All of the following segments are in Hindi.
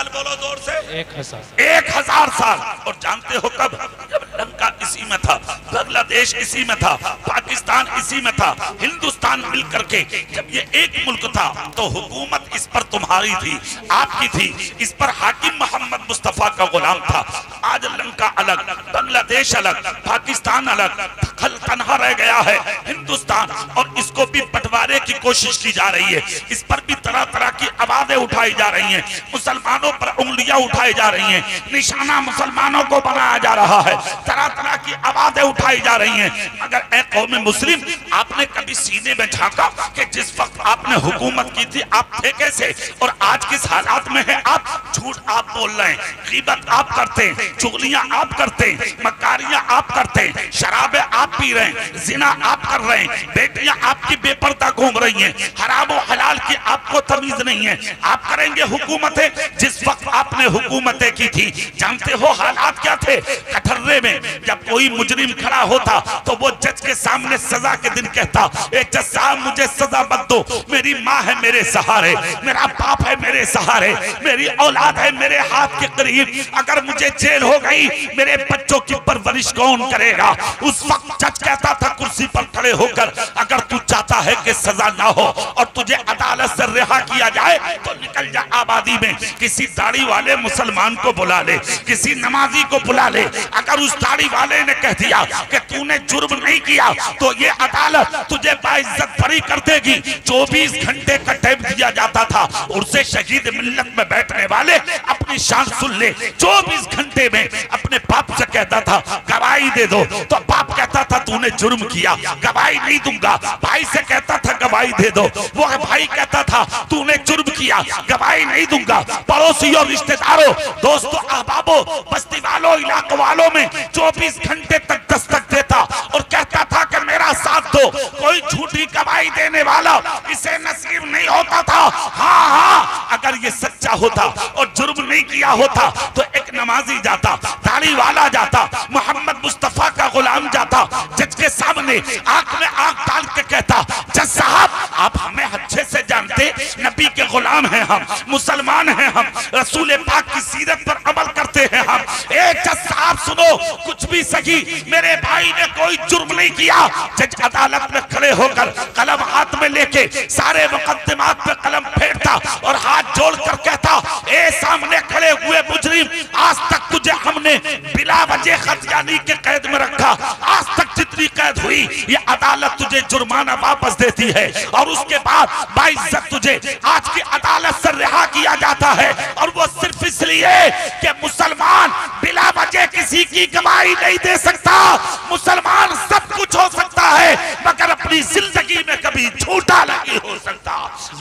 साल बोलो जोर से? 1000 साल। और जानते हो कब? जब लंका इसी में था, बांग्लादेश इसी में था, पाकिस्तान इसी में था, हिंदुस्तान मिलकर के जब ये एक मुल्क था तो हुकूमत इस पर तुम्हारी थी, आपकी थी, इस पर हाकिम मोहम्मद मुस्तफा का गुलाम था। आज लंका अलग, बांग्लादेश अलग, पाकिस्तान अलग, खल तन्हा रह गया है हिंदुस्तान, और इसको भी बंटवारे की कोशिश की जा रही है। इस पर भी तरह तरह की आवाजें उठाई जा रही हैं, मुसलमानों पर उंगलियां उठाई जा रही हैं, निशाना मुसलमानों को बनाया जा रहा है, तरह तरह की आवाजें उठाई जा रही हैं। मगर ए कौम मुस्लिम, आपने कभी सीने में झांका कि जिस वक्त आपने हुकूमत की थी आप थे कैसे, और आज किस हालात में है आप? झूठ आप बोल रहे हैं, गीबत आप करते हैं, चुगलियां आप करते हैं, मकारियां आप करते हैं, शराबे आप पी रहे हैं, जिना आप कर रहे हैं, बेटियां आपकी बेपर्दा घूम रही हैं, हराम और हलाल की आपको तमीज नहीं है। आप करेंगे हुकूमतें जिस वक्त आपने हुकूमतें की थी। जानते हो हालात क्या थे? कठर्रे में जब कोई मुजरिम खड़ा होता तो वो जज के सामने सजा के दिन कहता, ए जज साहब मुझे सजा मत दो, मेरी माँ है मेरे सहारे, मेरा बाप है मेरे सहारे, मेरी औलाद है मेरे हाथ के करीब, अगर मुझे जेल हो गई मेरे बच्चों की परवरिश कौन करेगा? उस वक्त जज कहता था कुर्सी पर खड़े होकर, अगर तू चाहता है कि सजा ना हो और तुझे अदालत से रिहा किया जाए तो निकल जा आबादी में, किसी दाढ़ी वाले मुसलमान को बुला ले, किसी नमाजी को बुला ले। अगर उस दाढ़ी वाले ने कह दिया कि तूने जुर्म नहीं किया तो ये अदालत तुझे बाइज्जत बरी कर देगी। 24 घंटे का टाइम दिया जाता था, उससे शहीद मिल्लत में बैठने वाले अपनी शान सुन ले। 24 घंटे में अपने बाप से कहता था गवाही दे दो, तो बाप कहता था तूने जुर्म किया, गवाही नहीं दूंगा। भाई से कहता था गवाही दे दो, वो भाई कहता था तूने जुर्म किया, गवाही नहीं दूंगा। पड़ोसियों, रिश्तेदारों, दोस्तों, अहबाबों, बस्ती वालों, इलाकों वालों में 24 घंटे तक दस्तक देता और कहता था कि मेरा साथ दो। कोई झूठी गवाही देने वाला इसे नसीब नहीं होता था। हाँ हाँ, अगर ये सच्चा होता और जुर्म नहीं किया होता तो एक नमाजी जाता, दाढ़ी वाला जाता, मोहम्मद मुस्तफा का गुलाम जाता, जज के सामने आंख में आंख डाल के कहता, जज साहब आप हमें अच्छे से जानते, नबी के गुलाम हैं हम, मुसलमान हैं हम, रसूल पाक की सीरत पर अमल करते हैं हम। ए जज साहब सुनो, कुछ भी सही, मेरे भाई ने कोई जुर्म नहीं किया। जज अदालत में खड़े होकर कलम हाथ में लेके सारे मुकद्दमात पे कलम फेरता और हाथ जोड़कर कहता, ए सामने खड़े हुए मुजरिम, आज तक तुझे हमने बिला वजह खतियानी के कैद में रखा, आज तक जितनी कैद हुई ये अदालत तुझे जुर्माना वापस देती है, और उसके बाद बाइज्जत तुझे आज की अदालत से रिहा किया जाता है, और वो सिर्फ इसलिए कि मुसलमान बिला वजह किसी की गवाही नहीं दे सकता। मुसलमान सब कुछ हो सकता है मगर अपनी जिंदगी में कभी झूठा नहीं हो सकता।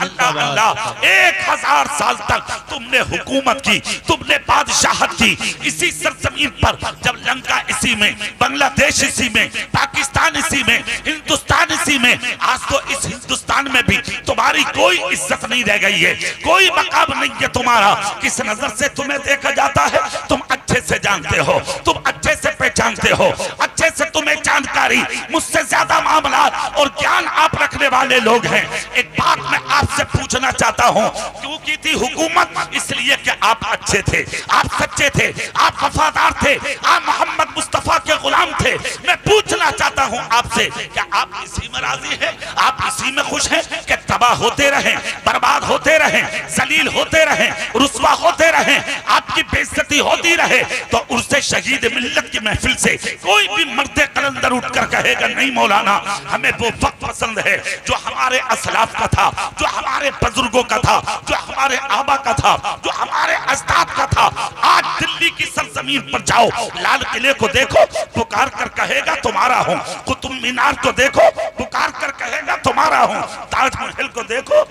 अल्लाह अल्लाह, 1000 साल तक तुमने हुकूमत की, तुमने बादशाहत की इसी सरजमीन पर। जब लंका इसी में, बांग्लादेश इसी में, पाकिस्तान इसी में, हिंदुस्तान इसी में, आज तो इस हिंदुस्तान में भी तुम्हारी कोई इज्जत नहीं रह गई है, कोई मकाम नहीं है तुम्हारा। किस नजर से तुम्हें देखा जाता है तुम अच्छे से जानते हो, तुम अच्छे से पहचानते हो, अच्छे से तुम्हें जानकारी, मुझसे ज्यादा मामला और ज्ञान आप रखने वाले लोग हैं। एक बात मैं आपसे पूछना चाहता हूं, क्यों की थी हुकूमत? इसलिए कि आप अच्छे थे, आप सच्चे थे, आप वफादार थे, आप मोहम्मद मुस्तफा के गुलाम थे। मैं पूछना चाहता हूं आपसे, क्या आप इसी में राजी हैं? आप इसी में खुश हैं कि तबाह होते रहें, बर्बाद होते रहें, जलील होते रहें, रुस्वा होते रहें, आपकी बेइज्जती होती रहे? तो उससे शहीद मिल्लत की महफिल से कोई भी मर्दे कलंदर उठकर कहेगा नहीं मौलाना, हमें वो वक्त पसंद है जो हमारे असलाफ का था, जो हमारे बुजुर्गों का था, जो हमारे आबा का था, जो हमारे अजदाद का था। आज दिल्ली की सरजमीन पर जाओ, लाल किले को देखो, पुकार कर कहेगा तुम्हारा हूं। कुतुब मीनार को देखो, पुकार कर कहेगा तुम्हारा हूं। ताजमहल को देखो,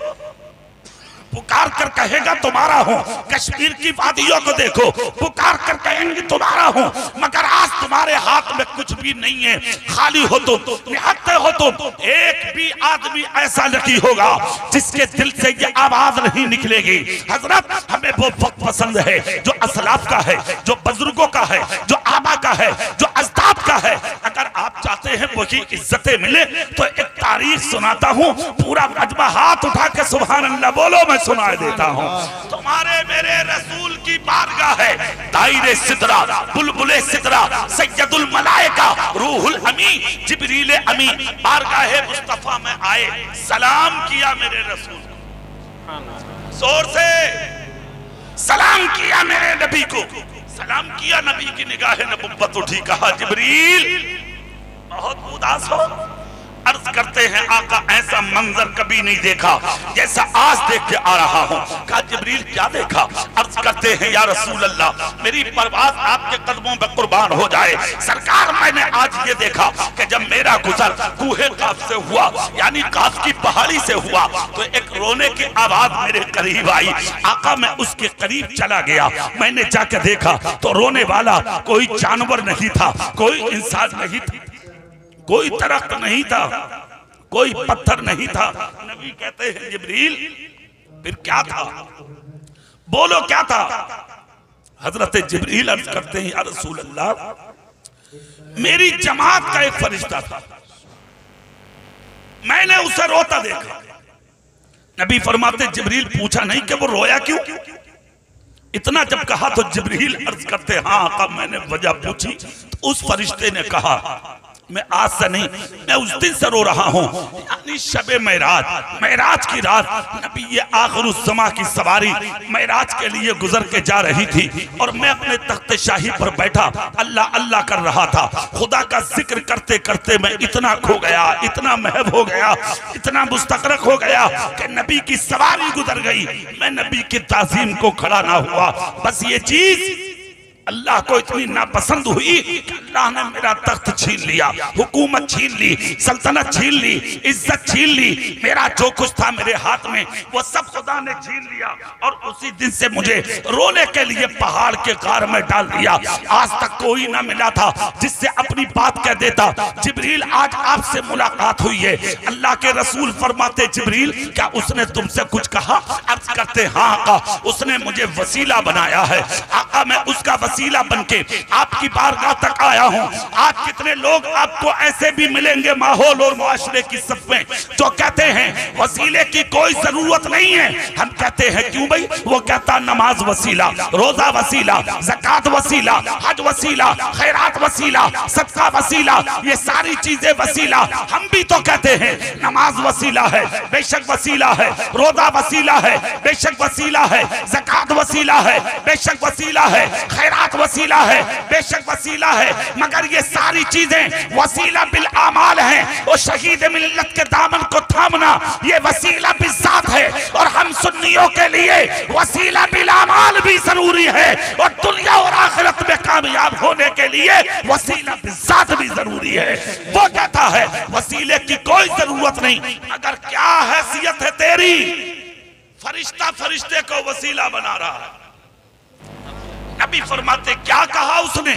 पुकार कर कहेगा तुम्हारा हूं। कश्मीर की वादियों को देखो, पुकार कर कहेंगे तुम्हारा हूं। मगर आज तुम्हारे हाथ में कुछ भी नहीं है, खाली हो तुम, निहत्थे हो तुम। एक भी आदमी ऐसा नहीं होगा जिसके दिल से ये आवाज नहीं निकलेगी, हजरत हमें वो वक्त पसंद है जो असलाफ का है, जो बुजुर्गों का है, जो आबा का है, जो अजदाद का है। अगर आप चाहते हैं वही इज्जतें मिले तो एक तारीख सुनाता हूं, पूरा मजमा हाथ उठा के सुभान अल्लाह बोलो, मैं सुना देता हूं। तुम्हारे मेरे रसूल की उसकी बारगाह है दायरे सिदरा, बुलबुले सिदरा, सैयदुल मलाइका, रूहुल अमी, जिब्रील अमी बारगाह मुस्तफा में आए, सलाम किया मेरे रसूल को, जोर से सलाम किया मेरे नबी को, सलाम किया, नबी की निगाह नबुव्वत उठी, कहा जिब्रील बहुत उदास हो? अर्ज करते हैं आका ऐसा मंजर कभी नहीं देखा जैसा आज देख के आ रहा हूं। कहा जिब्रील क्या देखा? अर्ज करते हैं या रसूल अल्लाह मेरी परवाज़ आपके कदमों पे कुर्बान हो जाए। सरकार मैंने आज ये देखा कि जब मेरा गुजर कूहे काफ से हुआ, यानी काफ की पहाड़ी से हुआ, तो एक रोने की आवाज मेरे करीब आई। आका मैं उसके करीब चला गया, मैंने जाकर देखा तो रोने वाला कोई जानवर नहीं था, कोई इंसान नहीं था, कोई दरख्त नहीं था, कोई पत्थर नहीं था। नबी कहते हैं जिब्रील फिर क्या था? बोलो क्या था? हजरत जिब्रील अर्ज करते हैं या रसूल अल्लाह मेरी जमात का एक फरिश्ता था, मैंने उसे रोता देखा। नबी फरमाते जिब्रील पूछा नहीं कि वो रोया क्यों? इतना जब कहा तो जिब्रील अर्ज करते हाँ आका मैंने वजह पूछी तो उस फरिश्ते ने कहा मैं आज से नहीं, मैं उस दिन से रो रहा हूँ, यानी शबे मेराज, मेराज की रात नबी ये आखिरुज़्ज़मा की सवारी मेराज के लिए गुजर के जा रही थी और मैं अपने तख्त शाही पर बैठा अल्लाह अल्लाह कर रहा था। खुदा का जिक्र करते करते मैं इतना खो गया, इतना महव हो गया, इतना मुस्तगरक हो गया कि नबी की सवारी गुजर गई, मैं नबी की ताज़ीम को खड़ा ना हुआ। बस ये चीज अल्लाह को इतनी नापसंद हुई कि अल्लाह ने मेरा तख्त छीन लिया, हुकूमत छीन ली, सल्तनत छीन ली, इज्जत छीन ली, मेरा जो कुछ था मेरे हाथ में वो सब खुदा ने छीन लिया। और उसी दिन से मुझे रोने के लिए पहाड़ के गार में डाल दिया। आज तक कोई ना मिला था जिससे अपनी बात कह देता जिब्रील आज आपसे मुलाकात हुई है। अल्लाह के रसूल फरमाते जिब्रील क्या उसने तुमसे कुछ कहा? अर्ज करते हाँ आका उसने मुझे वसीला बनाया है। आका मैं उसका वसीला बनके आपकी बारगाह तक आया हूं। आज कितने लोग आपको ऐसे भी मिलेंगे माहौल और मुआशरे की सफ में जो कहते हैं वसीले की कोई जरूरत नहीं है। हम कहते हैं क्यों भाई? वो कहता नमाज वसीला, रोजा वसीला, ज़कात वसीला, हज वसीला, खैरात वसीला, सदका वसीला, ये सारी चीजें वसीला। हम भी तो कहते हैं नमाज वसीला है, बेशक वसीला है, रोजा वसीला है, बेशक वसीला है, ज़कात वसीला है, बेशक वसीला है, खैरात वसीला है, बेशक वसीला है, मगर ये सारी चीजें वसीला बिल आमाल है। और शहीद मिल्लत के दामन को थामना ये वसीला बिल ज़ात है। और हम सुन्नियों के लिए वसीला बिल आमाल भी जरूरी है और दुनिया और आखिरत में कामयाब होने के लिए वसीला बिल ज़ात भी जरूरी है। वो कहता है वसीले की कोई जरूरत नहीं, मगर क्या हैसियत है तेरी? फरिश्ता फरिश्ते को वसीला बना रहा है। नबी फरमाते क्या कहा उसने?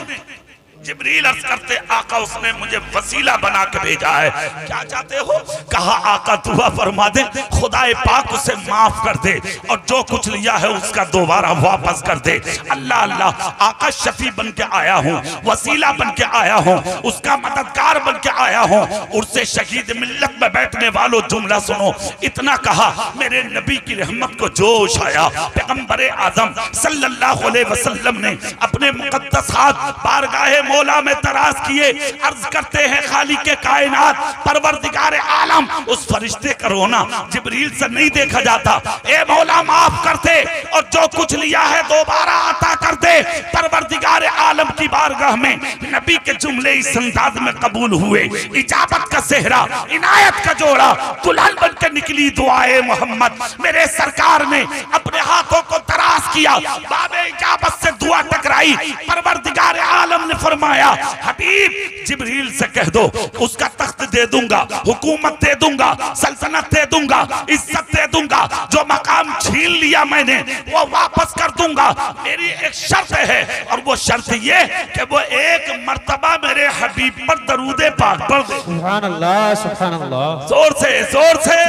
जिब्रील अर्ज करते आका उसने मुझे वसीला बना के भेजा है। क्या चाहते हो? कहा आका दुआ फरमा दे खुदाए पाक उसे माफ कर दे और जो कुछ लिया है उसका दोबारा वापस कर दे। अल्लाह अल्लाह आका शफी बन के आया हूँ, वसीला बन के आया हूँ, उसका मददगार बन के आया हूँ। उससे शहीद मिल्लत में बैठने वालों जुमला सुनो। इतना कहा मेरे नबी की रहमत को जोश आया। पैगंबर आजम सल्लल्लाहु अलैहि वसल्लम ने अपने मुकद्दस हाथ बारगाह मौला में तराश किए। अर्ज करते हैं खालिक के कायनात परवरदिगार आलम उस फरिश्ते का रोना जिब्रील से नहीं देखा जाता। ए मौला माफ कर दे और जो कुछ लिया है दोबारा अता कर दे। परवरदिगार आलम की बारगाह में नबी के जुमले इस अंदाज में कबूल हुए। इजाबत का सेहरा, इनायत का जोड़ा, दुल्हन बन के निकली दुआए मोहम्मद। मेरे सरकार ने अपने हाथों को तराश किया, बाबे इजाबत से दुआ टकराई। परवरदिगार आलम ने फरमाया हबीब जिब्रील से कह दो उसका तख्त दे दूंगा, हुकूमत दे दूंगा, सल्तनत दे दूंगा, इज्जत दे दूंगा। जो मकाम छीन लिया मैंने वो वापस कर दूंगा। मेरी एक शर्त है और वो शर्त ये कि वो एक मर्तबा मेरे हबीब पर दरूदे पाक पढ़ दे। सुभान अल्लाह, सुभान अल्लाह। जोर से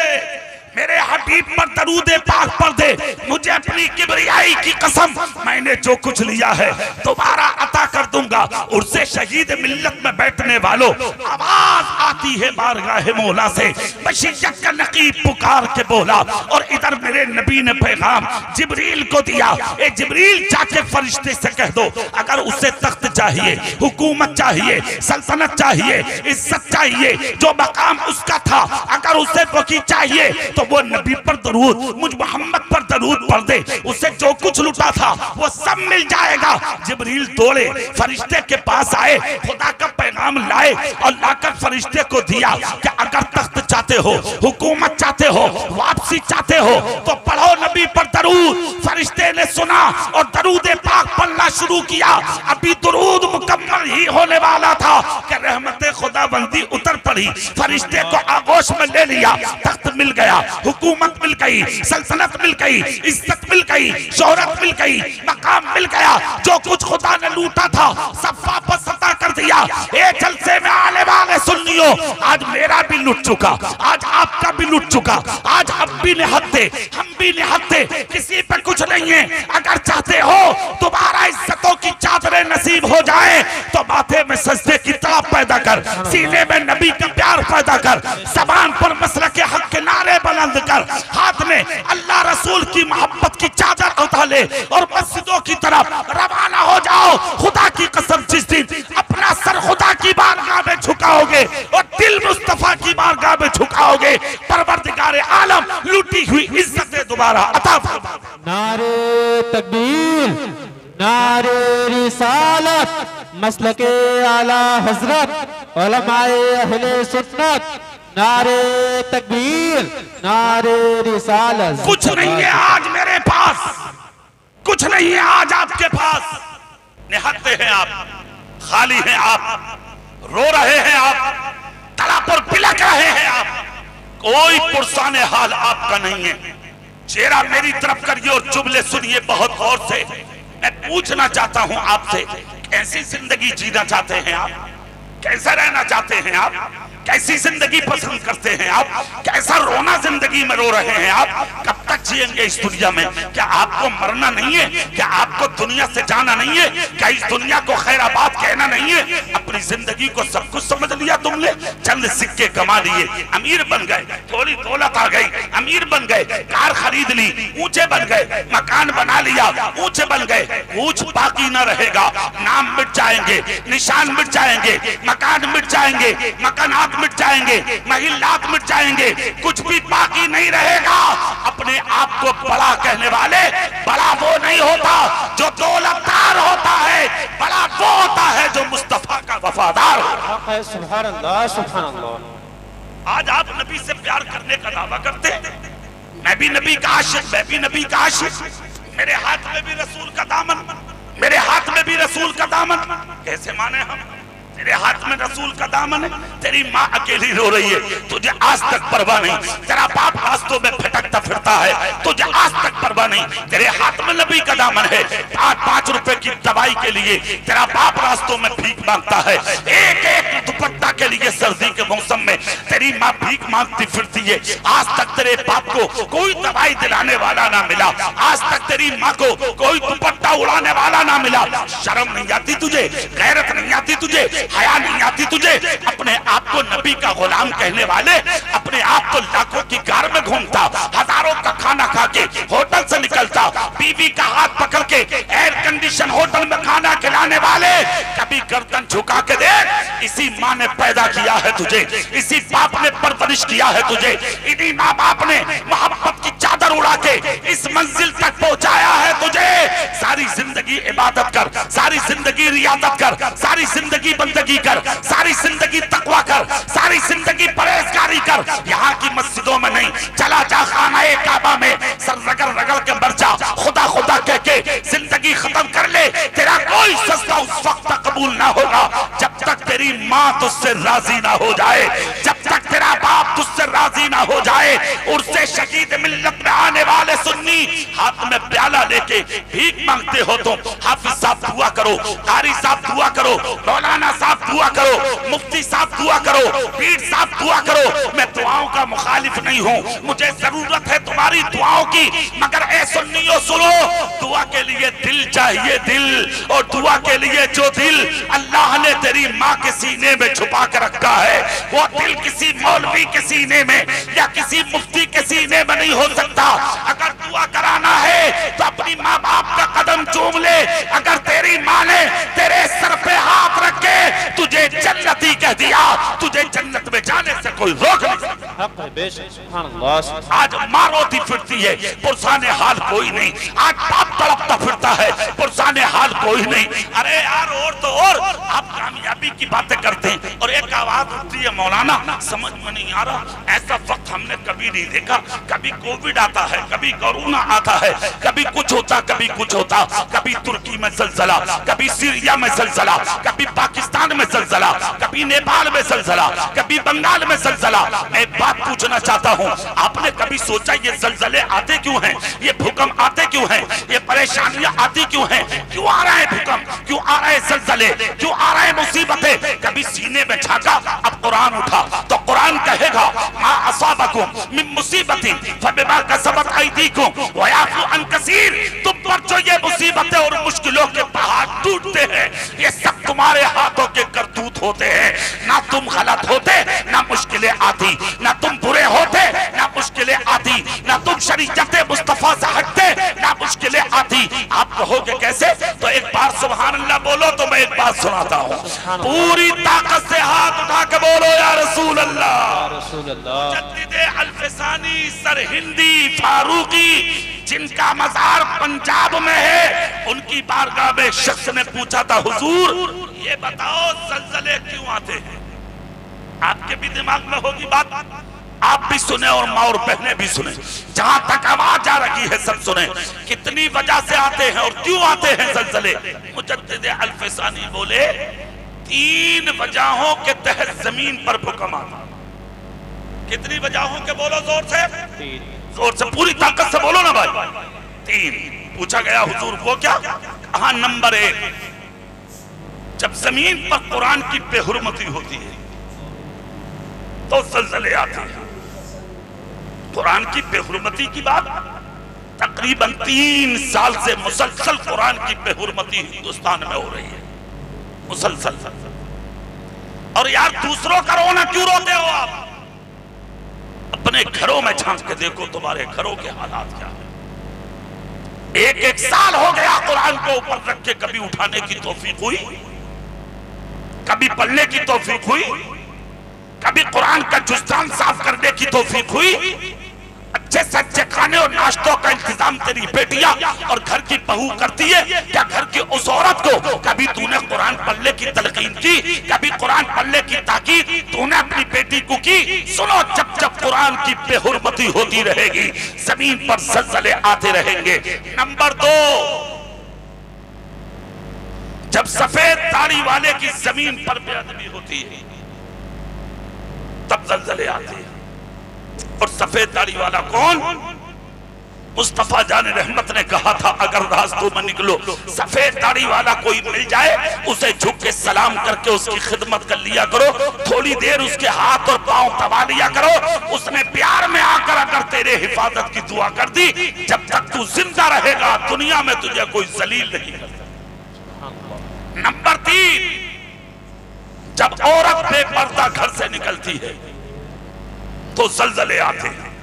मेरे हबीब पर दरूदे पाक पढ़ दे। मुझे अपनी किबरियाई की कसम मैंने जो कुछ लिया है दोबारा अता कर दूंगा। उससे शहीद मिल्लत में बैठने वालों, आवाज आती है बारगाह मौला से, बशीयत का नकीब पुकार के बोला। और इधर मेरे नबी ने पैगाम जिब्रील को दिया, ए जिब्रील जाके फरिश्ते से कह दो, अगर उसे तख्त चाहिए, हुकूमत चाहिए, सल्तनत चाहिए, इज्जत चाहिए, जो मकाम उसका था, अगर उसे वकी चाहिए तो वो नबी पर दरूद, मुझ मोहम्मद पर दरूद पढ़ दे, उसे जो कुछ लुटा था वो सब मिल जाएगा। जिब्रील दौड़े फरिश्ते के पास आए, खुदा का पैगाम लाए और लाकर फरिश्ते को दिया कि अगर तख्त चाहते हो, हुकूमत चाहते हो, वापसी चाहते हो तो पढ़ो नबी पर दरूद। फरिश्ते ने सुना और दरूद पाक पढ़ना शुरू किया। अभी दरूद मुकम्मल ही होने वाला था कि रहमत खुदाबंदी उतर पड़ी। फरिश्ते को आगोश में ले लिया, तख्त मिल गया, हुकूमत मिल गई, सल्तनत मिल गई, इज्जत मिल गई, शोहरत मिल गई, मकाम मिल गया। जो कुछ खुदा ने लूटा था सब वापस अता कर दिया। ए जलसे में आने वाले सुन्नियों, आज मेरा भी लूट चुका, आज आपका भी लूट चुका, आज हम भी निहत्ते, हम भी निहत्ते, किसी पे कुछ नहीं है। अगर चाहते हो दोबारा इज्जतों की चादरें नसीब हो जाए तो माथे में सजदे की तड़प पैदा कर, सीने में नबी का प्यार पैदा कर, ज़बान पर मसला के हक के नारे बुलंद कर, हाथ में अल्लाह रसूल की मोहब्बत की चादर उठा ले और मस्जिदों की तरफ रवाना हो जाओ। खुदा की कसम, जिस दिन अपना सर खुदा की बारगाह में झुकाओगे और दिल मुस्तफा की बारगाह में झुकाओगे, परवरदिगार आलम लूटी हुई इज्जतें दोबारा अता फरमा। नारे तकबीर, नारे रिसालत, मसलके आला हजरत, उलमाए अहले सुन्नत, नारे तकबीर, नारे रिसालत। कुछ नहीं है आज मेरे पास, कुछ नहीं है आज आपके पास। निहत्ते हैं आप, खाली हैं आप, रो रहे हैं आप, तला पर बिलक रहे हैं आप, कोई पुरसाने हाल आपका नहीं है। चेहरा मेरी तरफ करिए और जुमले सुनिए बहुत गौर से। मैं पूछना चाहता हूं आपसे, कैसी जिंदगी जीना चाहते हैं आप? कैसा रहना चाहते हैं आप? कैसी जिंदगी पसंद करते हैं आप? कैसा रोना जिंदगी में रो रहे हैं आप? कब तक जिएंगे इस दुनिया में? क्या आपको मरना नहीं है? क्या आपको दुनिया से जाना नहीं है? क्या इस दुनिया को खैराबाद कहना नहीं है? अपनी जिंदगी को सब कुछ समझ लिया तुमने, चंद सिक्के कमा लिए, अमीर बन गए, थोड़ी दौलत आ गई, अमीर बन गए, कार खरीद ली, ऊंचे बन गए, मकान बना लिया, ऊंचे बन गए, कुछ बाकी न रहेगा। नाम मिट जाएंगे, निशान मिट जाएंगे, मकान मिट जाएंगे, मकानात मिट जाएंगे, महिलात मिट जाएंगे, कुछ भी बाकी नहीं रहेगा। अपने आप को बड़ा कहने वाले, बड़ा वो नहीं होता जो दौलतदार होता है, बड़ा वो होता है जो मुस्तफा का वफादार होता है। सुभान अल्लाह, सुभान अल्लाह। आज आप नबी से प्यार करने का दावा करते हैं, मैं भी नबी का आशिक, मैं भी नबी का आशिक, मेरे हाथ में भी रसूल का दामन, मेरे हाथ में भी रसूल का दामन। कैसे माने हम? तेरे हाथ में रसूल का दामन है, तेरी माँ अकेली रो रही है, तुझे आज तक परवाह नहीं, तेरा बाप रास्तों में भटकता फिरता है, तुझे आज तक परवाह नहीं। तेरे हाथ में नबी का दामन है, 5-5 रुपए की दवाई के लिए तेरा बाप रास्तों में भीख मांगता है, एक एक दुपट्टा के लिए सर्दी के मौसम में तेरी माँ भीख मांगती फिरती है। आज तक तेरे बाप को कोई दवाई दिलाने वाला ना मिला, आज तक तेरी माँ को कोई दुपट्टा उड़ाने वाला ना मिला। शर्म नहीं आती तुझे? गैरत नहीं आती तुझे? हया नहीं आती तुझे? अपने आप को नबी का गुलाम कहने वाले, अपने आप को लाखों की कार में घूमता, हजारों का खाना खा के होटल से निकलता, बीवी का हाथ पकड़ के एयर कंडीशन होटल में खाना खिलाने वाले, कभी गर्दन झुका के देख, इसी माँ ने पैदा किया है तुझे, इसी बाप ने परवरिश किया है तुझे, इन्हीं माँ बाप ने मोहब्बत की चादर उड़ा के इस मंजिल तक पहुंचाया है तुझे। सारी जिंदगी इबादत कर, सारी जिंदगी रियादत कर, सारी जिंदगी बंदगी कर, सारी जिंदगी तकवा कर, सारी जिंदगी परहेजगारी कर। यहाँ की मस्जिदों में नहीं, चला जा खानाए काबा में, सर रगड़ रगड़ के मर जा, खुदा खुदा कह के जिंदगी खत्म कर ले। तेरा कोई सजदा उस वक्त तक कबूल ना होगा जब तक तेरी माँ तुझसे राजी ना हो जाए, जब तक तेरा बाप तुझसे राजी ना हो जाए। उर्से शहीद मिल्लत में आने वाले सुन्नी हाथ में प्याला लेके भीख मांगते हो तुम, हाफिज साहब दुआ करो, कारी साहब दुआ करो, मौलाना साहब दुआ करो, मुफ्ती साहब दुआ करो, पीर साहब दुआ करो। मैं दुआओं का मुखालिफ नहीं हूँ, मुझे जरूरत है तुम्हारी दुआओं की, मगर ए सुन्नियों सुनो, दुआ के लिए दिल चाहिए, दिल। और दुआ के लिए जो दिल अल्लाह ने तेरी माँ के सीने में छुपा कर रखा है, वो दिल किसी मौलवी के सीने में या किसी मुफ्ती के सीने में नहीं हो सकता। अगर दुआ कराना है तो अपनी माँ बाप का कदम चूम ले। अगर तेरी माँ ने तेरे सर पे हाथ रख के तुझे जन्नती कह दिया, तुझे जन्नत में जाने से कोई रोक नहीं सकता। आज माँ रोती फिरती है, पुरसाने हाल कोई नहीं। आज बाप तड़पता फिरता है, पुरसाने हाल कोई नहीं। अरे यार और तो और आप कामयाबी की बातें करते हैं और एक आवाज उठती है, मौलाना समझ में नहीं आ रहा, ऐसा वक्त हमने कभी नहीं देखा। कभी कोविड आता है, कभी कोरोना आता है, कभी कुछ होता, कभी कुछ होता, कभी तुर्की में ज़लज़ला, कभी सीरिया में ज़लज़ला, कभी पाकिस्तान में ज़लज़ला, कभी नेपाल में ज़लज़ला, कभी बंगाल में ज़लज़ला। मैं एक बात पूछना चाहता हूँ, आपने कभी सोचा ये ज़लज़ले आते क्यों हैं, ये भूकंप आते क्यों हैं, ये परेशानियां आती क्यों हैं, क्यों आ रहा है भूकंप, क्यों आ रहा है ज़लज़ले, क्यों आ रहा है मुसीबतें? कभी सीने में झांका, अब कुरान उठा तो कुरान कहेगा मा असाबकुम मिन मुसीबतिन फबिमा कसबत अयदीकुम व याफू अन कसीर। तुम पर जो ये मुसीबतें और मुश्किलों के पहाड़ टूटते हैं, ये सब तुम्हारे हाथों के करतूत होते हैं। ना तुम गलत होते ना मुश्किलें आती, ना तुम बुरे होते ना मुश्किलें आती, ना तुम शरीयत मुस्तफा से हटते ना मुश्किलें आती। आप कहोगे कैसे? तो एक बार सुभान अल्लाह बोलो तो मैं एक बात सुनाता हूँ। पूरी ताकत से हाथ उठा के बोलो या रसूल अल्लाह। मुजद्दिद अल्फसानी सरहिंदी फारूकी, जिनका मजार पंजाब में है, उनकी बारगाह में शख्स ने पूछा था, हुजूर ये बताओ ज़लज़ले क्यों आते हैं? आपके भी दिमाग में होगी बात, आप भी सुने और माँ और बहने भी सुने, जहां तक आवाज आ रही है सब सुने। कितनी वजह से आते हैं और क्यों आते हैं ज़लज़ले? मुजद्दिद अल्फसानी बोले 3 वजहों के तहत जमीन पर भूकंप आता। कितनी वजहों के बोलो जोर से, जोर से पूरी ताकत से बोलो ना भाई। 3 पूछा गया, हुजूर वो क्या? कहा नंबर 1, जब जमीन पर कुरान की बेहुरमती होती है तो ज़लज़ले आते हैं। कुरान की बेहुरमती की बात तकरीबन 3 साल से मुसलसल कुरान की बेहुरमती हिंदुस्तान में हो रही है, मुसलसल। और यार दूसरों का रोना क्यों रोते हो आप? अपने घरों में झांक के देखो, तुम्हारे घरों के हालात क्या है। एक साल हो गया कुरान को ऊपर रख के कभी उठाने की तौफीक हुई, कभी पढ़ने की तौफीक हुई, कभी कुरान का जुस्तान साफ करने की तौफीक हुई। अच्छे से अच्छे खाने और नाश्तों का इंतजाम तेरी बेटियां और घर की बहू करती है क्या? घर की उस औरत को कभी तूने कुरान पढ़ने की तलकीन की, कभी कुरान पढ़ने की ताकीद तूने अपनी बेटी को की? सुनो, जब जब कुरान की बेहुरमती होती रहेगी, जमीन पर ज़लज़ले आते रहेंगे। नंबर 2, जब सफेद दाढ़ी वाले की जमीन पर बेअदबी होती है तब ज़लज़ले आते हैं। और सफेद दाढ़ी वाला कौन? मुस्तफा जान रहमत ने कहा था, अगर रास्तों में निकलो सफेद दाढ़ी वाला कोई मिल जाए, उसे झुक के सलाम करके उसकी खिदमत कर लिया करो, थोड़ी देर उसके हाथ और पांव दबा लिया करो। उसने प्यार में आकर अगर तेरे हिफाजत की दुआ कर दी, जब तक तू जिंदा रहेगा दुनिया में तुझे कोई जलील नहीं कर सकता। नंबर 3, जब औरत बेपर्दा घर से निकलती है तो ज़लज़ले आते हैं।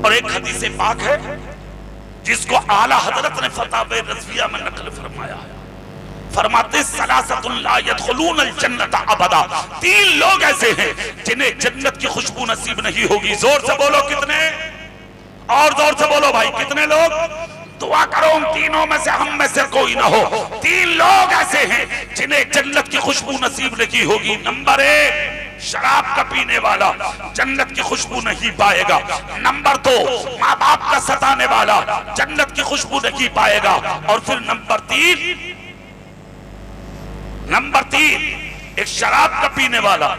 और एक हदीस पाक है जिसको आला हजरत ने फतावे रज़विया में नकल फरमाया है, फरमाते सलासतुन ला यदखुलूनल जन्नत अबदा। 3 लोग ऐसे हैं जिन्हें जन्नत की खुशबू नसीब नहीं होगी। जोर से बोलो कितने, और जोर से बोलो भाई कितने लोग? दुआ करो उन तीनों में से हम में से कोई ना हो। 3 लोग ऐसे हैं जिन्हें जन्नत की खुशबू नसीब नहीं होगी। नंबर 1, शराब का पीने वाला जन्नत की खुशबू नहीं पाएगा। नंबर 2, माँ बाप का सताने वाला जन्नत की खुशबू नहीं पाएगा। और फिर नंबर 3, एक शराब का पीने वाला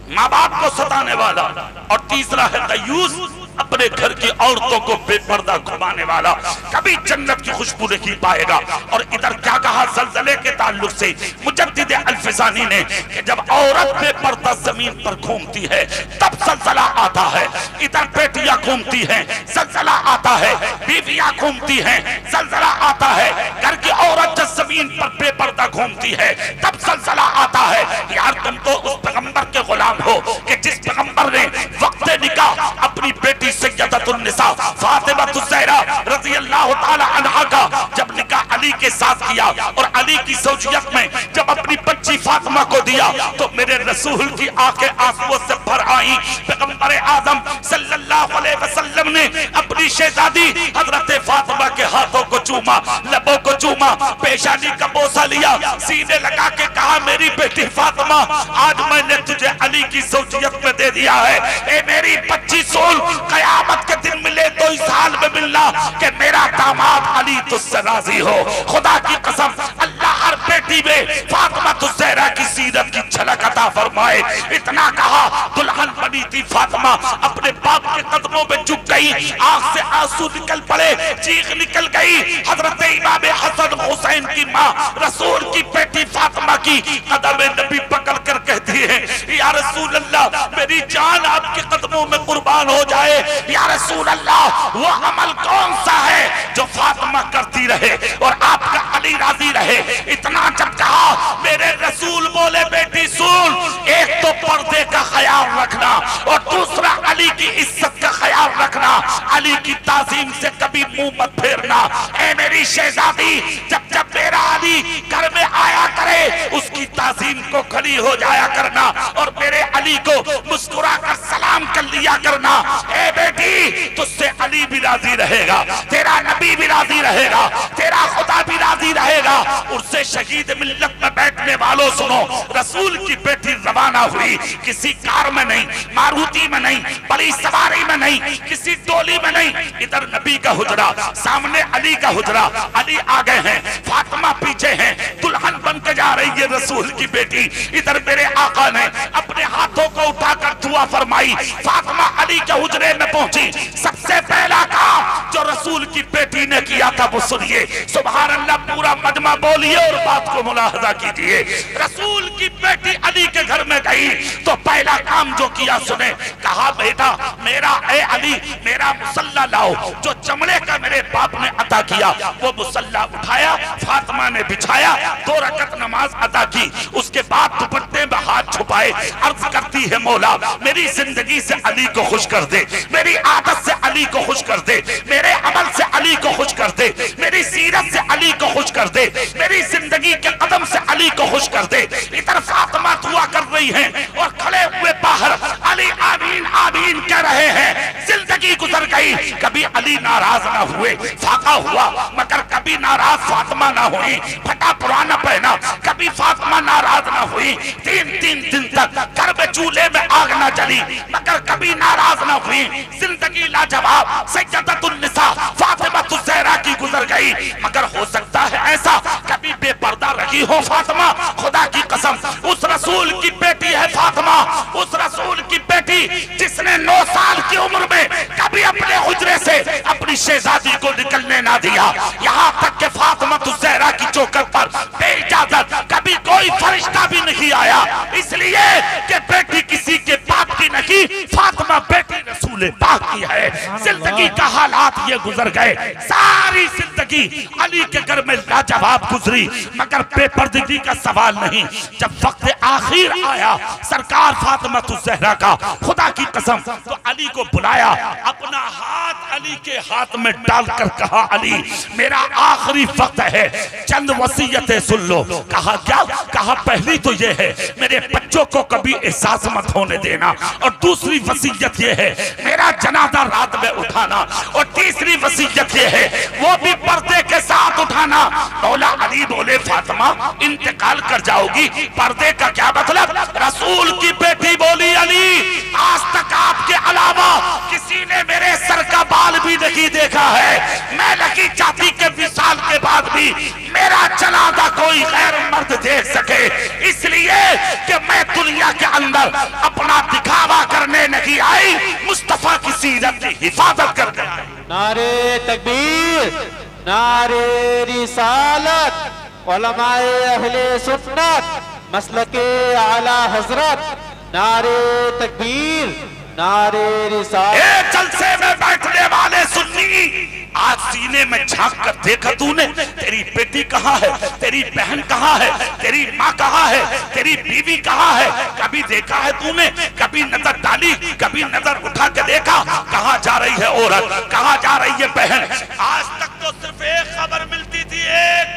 माँ बाप को सताने वाला, और तीसरा है दयूस, अपने घर की औरतों को बेपर्दा घुमाने वाला, कभी जन्नत की खुशबू नहीं पाएगा। और इधर क्या कहा ज़ल्ज़ले के ताल्लुक से मुजद्दिद अल-फ़िज़ानी ने कि जब औरत बेपर्दा जमीन पर घूमती है तब ज़ल्ज़ला आता है। इधर बेटियां घूमती हैं, ज़ल्ज़ला आता है, बीवियां घूमती हैं, ज़ल्ज़ला आता है। घर की औरत जब जमीन पर बेपर्दा घूमती है तब ज़ल्ज़ला आता है। यार तुम तो उस पैगंबर के गुलाम हो कि जिस पैगंबर ने वक्त निकाह अपनी बेटी सैयदतुन निसा फातिमा ज़हरा रज़ी अल्लाह ताला अन्हा का जब निकाह अली के साथ किया और अली की ज़ौजियत में जब अपनी बच्ची फातिमा को दिया तो मेरे रसूल की आंखें आंसुओं से भर आई। पैगंबर आज़म सल्लल्लाहु अलैहि वसल्लम ने अपनी शहजादी हजरत फातिमा के हाथों को चूमा, लबों को चूमा, पेशानी का बोसा लिया, सीने लगा के कहा मेरी बेटी फातिमा आज मैंने तुझे अली की ज़ौजियत में दे दिया है। ए मेरी बच्ची सुन, क़यामत के दिन मिले तो इस हाल में मिलना कि मेरा दामाद अली तुझसे राजी हो। खुदा की कसम अल्लाह हर बेटी में फातिमा ज़हरा की सीरत की झलक अता फरमाए। इतना कहा दुल्हन बनी थी फातिमा, अपने बाप के कदमों में झुक गई, आंख से आंसू निकल पड़े, चीख निकल गई। हजरत इमाम हसन हुसैन की माँ रसूल की बेटी फातिमा की कदम नबी पकड़ कर कहती है या रसूल अल्लाह मेरी जान आपके कदमों में कुर्बान हो जाए। या रसूल अल्लाह वो अमल कौन सा है जो फातिमा करती रहे और आपका अली राजी रहे। इतना जब कहा मेरे रसूल बोले बेटी सुन, एक तो पर्दे का ख्याल रखना और दूसरा अली की इज्जत का ख्याल रखना, अली की ताज़ीम से कभी मुंह मत फेरना। ए मेरी शहजादी जब जब मेरा अली घर में आया करे उसकी ताज़ीम को खड़ी हो जाया करना और मेरे अली को मुस्कुरा कर सलाम कर लिया करना। ए बेटी तुझसे अली भी राजी रहेगा, तेरा नबी भी राजी रहेगा, तेरा खुदा भी राजी रहेगा। उससे शहीद मिल्लत में बैठने वालों सुनो, रसूल की बेटी रवाना हुई, किसी कार में नहीं, मारुति में नहीं, बड़ी सवारी में नहीं, किसी टोली में नहीं। इधर नबी का हुजरा, सामने अली का हुजरा, अली आगे हैं, फातिमा पीछे हैं, दुल्हन बन के जा रही है रसूल की बेटी। इधर मेरे आका ने अपने हाथों को उठाकर दुआ फरमाई, फातिमा अली के हुजरे में पहुंची। सबसे पहला काम जो रसूल की बेटी ने किया था वो सुनिए, सुभान अल्लाह, पूरा मजमा बोलिए और बात को मुलाहजा कीजिए। रसूल की बेटी अली के घर में गई तो पहला काम जो किया सुने, कहा बेटा मेरा ए अली मेरा मुसल्ला लाओ, जो चमड़े का मेरे बाप ने अता किया वो मुसल्ला उठाया, फातिमा ने बिछाया, 2 रकत नमाज अदा की। उसके बाद दुपट्टे में हाथ छुपाए, अर्ज करती है मौला मेरी जिंदगी से अली को खुश कर दे, मेरी आदत से अली को खुश कर दे, मेरे अमल से अली को खुश कर दे, मेरी सीरत से अली को खुश कर दे, मेरी जिंदगी के कदम से अली को खुश कर दे। इधर फातिमा दुआ कर रही हैं और खड़े हुए बाहर अली आमीन आमीन कह रहे हैं। जिंदगी गुजर गई, कभी अली नाराज ना हुए, फाका हुआ, मगर कभी नाराज फातिमा ना हुई, फटा पुराना पहना, कभी फातिमा नाराज ना हुई। 3 दिन तक घर में चूल्हे में आग ना जली, मगर कभी नाराज ना हुई। जिंदगी लाजवाब सैयदतुन निसा फातिमा ज़हरा की गुजर गई, मगर हो सकता है ऐसा कभी बेपर्दा रही हो फातिमा। खुदा की कसम उस रसूल की बेटी है फातिमा, उस रसूल की बेटी जिसने 9 साल की उम्र में कभी अपने हुजरे से अपनी शहजादी को निकलने ना दिया। यहाँ तक कि फातिमा ज़हरा की चौखट पर बेइजाजत कभी कोई फरिश्ता भी नहीं आया, इसलिए कि बेटी किसी के बाप की नहीं, फातिमा बेटी रसूल पाक की है। जिंदगी का हालात ये गुजर गए, सारी जिंदगी अली के घर में लाजवाब गुजरी, मगर बेपर्दगी का सवाल नहीं। जब वक्त आखिर आया सरकार फातिमा ज़हरा का, खुदा की कसम, तो अली को बुलाया, अपना हाथ अली के हाथ में डालकर कहा अली मेरा आखिरी वक्त है, चंद वसीयतें सुन लो। कहा क्या? कहा पहली तो ये है मेरे बच्चों को कभी एहसास मत होने देना, और दूसरी वसीयत ये है मेरा जनाजा रात में उठाना, और तीसरी वसीयत ये है वो भी पर्दे के साथ उठाना। मौला अली बोले फातिमा इंतकाल कर जाओगी, पर्दे का क्या मतलब? रसूल की बेटी बोली अली आज तक आपके अलावा किसी ने मेरे सर का बाल भी नहीं देखा है, मैं लगी जाति के विशाल के बाद भी मेरा जनाजा कोई गैर मर्द देख सके, इसलिए कि मैं दुनिया के अंदर अपना हिफाजत करके आए। नारे तकबीर, नारे रिसालत, उलमाए अहले सुन्नत, मसलके आला हजरत, नारे तकबीर, नारे रिसालत। जलसे में बैठने वाले सुन्नी, आज सीने में झांक कर देखा तूने, तेरी बेटी कहाँ है, तेरी बहन कहाँ है, तेरी माँ कहाँ है, तेरी बीवी कहाँ है? कभी देखा है तूने? कभी नजर डाली? कभी नजर उठा के देखा कहाँ जा रही है औरत, कहाँ जा रही है बहन? आज तक तो सिर्फ एक खबर मिलती थी, एक,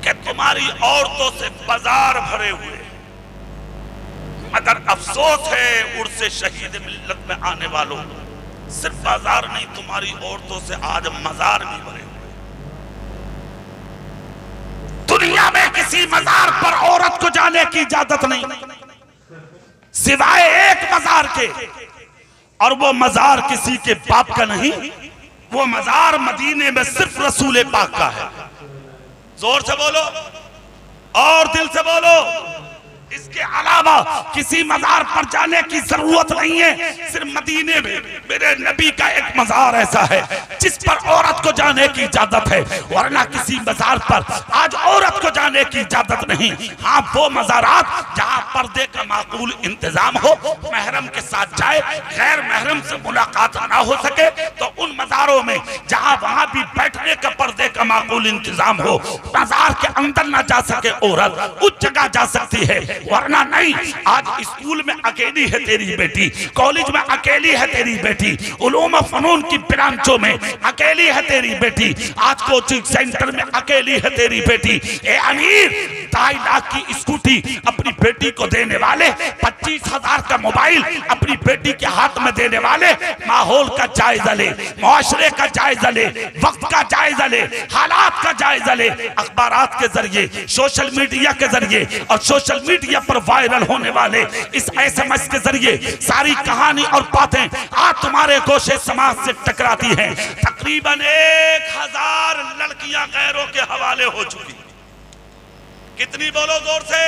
कि तुम्हारी औरतों से बाजार भरे हुए। मगर अफसोस है उर्से शहीद मिल्लत में आने वालों, सिर्फ बाजार नहीं, तुम्हारी औरतों से आज मजार भी भरे हुए। दुनिया में किसी मजार पर औरत को जाने की इजाजत नहीं, सिवाय एक मजार के, और वो मजार किसी के बाप का नहीं, वो मजार मदीने में सिर्फ रसूल पाक का है। जोर से बोलो और दिल से बोलो, इसके अलावा किसी मजार पर जाने की जरूरत नहीं है। सिर्फ मदीने में मेरे नबी का एक मजार ऐसा है जिस पर औरत को जाने की इजाजत है, वरना किसी मजार पर आज औरत को जाने की इजाजत नहीं। हाँ, वो मजारात जहाँ पर्दे का माकूल इंतजाम हो, महरम के साथ जाए, गैर महरम से मुलाकात ना हो सके, तो उन मजारों में जहाँ वहाँ भी बैठने का पर्दे का माकूल इंतजाम हो, मजार के अंदर ना जा सके औरत, उस जगह जा सकती है, वरना नहीं। आज स्कूल में अकेली है तेरी बेटी, कॉलेज में अकेली है तेरी बेटी, उलूम फनून की ब्रांचों में अकेली है तेरी बेटी, आज कोचिंग सेंटर में अकेली है तेरी बेटी। ए अमीर, 2.5 लाख की स्कूटी अपनी बेटी को देने वाले, 25,000 का मोबाइल अपनी बेटी के हाथ में देने वाले, माहौल का जायजा ले, मुआशरे का जायजा ले, वक्त का जायजा ले, हालात का जायजा ले। अखबारात के जरिए, सोशल मीडिया के जरिए और सोशल मीडिया पर वायरल होने वाले इस SMS के जरिए सारी कहानी और बातें आज तुम्हारे गोशे समाज से टकराती हैं। तकरीबन 1000 लड़कियां गैरों के हवाले हो चुकी। कितनी बोलो जोर से?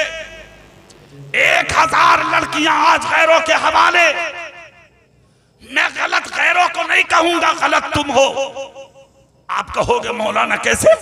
1000 लड़कियां आज गैरों के हवाले। मैं गलत गैरों को नहीं कहूंगा, गलत तुम हो। आप कहोगे मौलाना कैसे?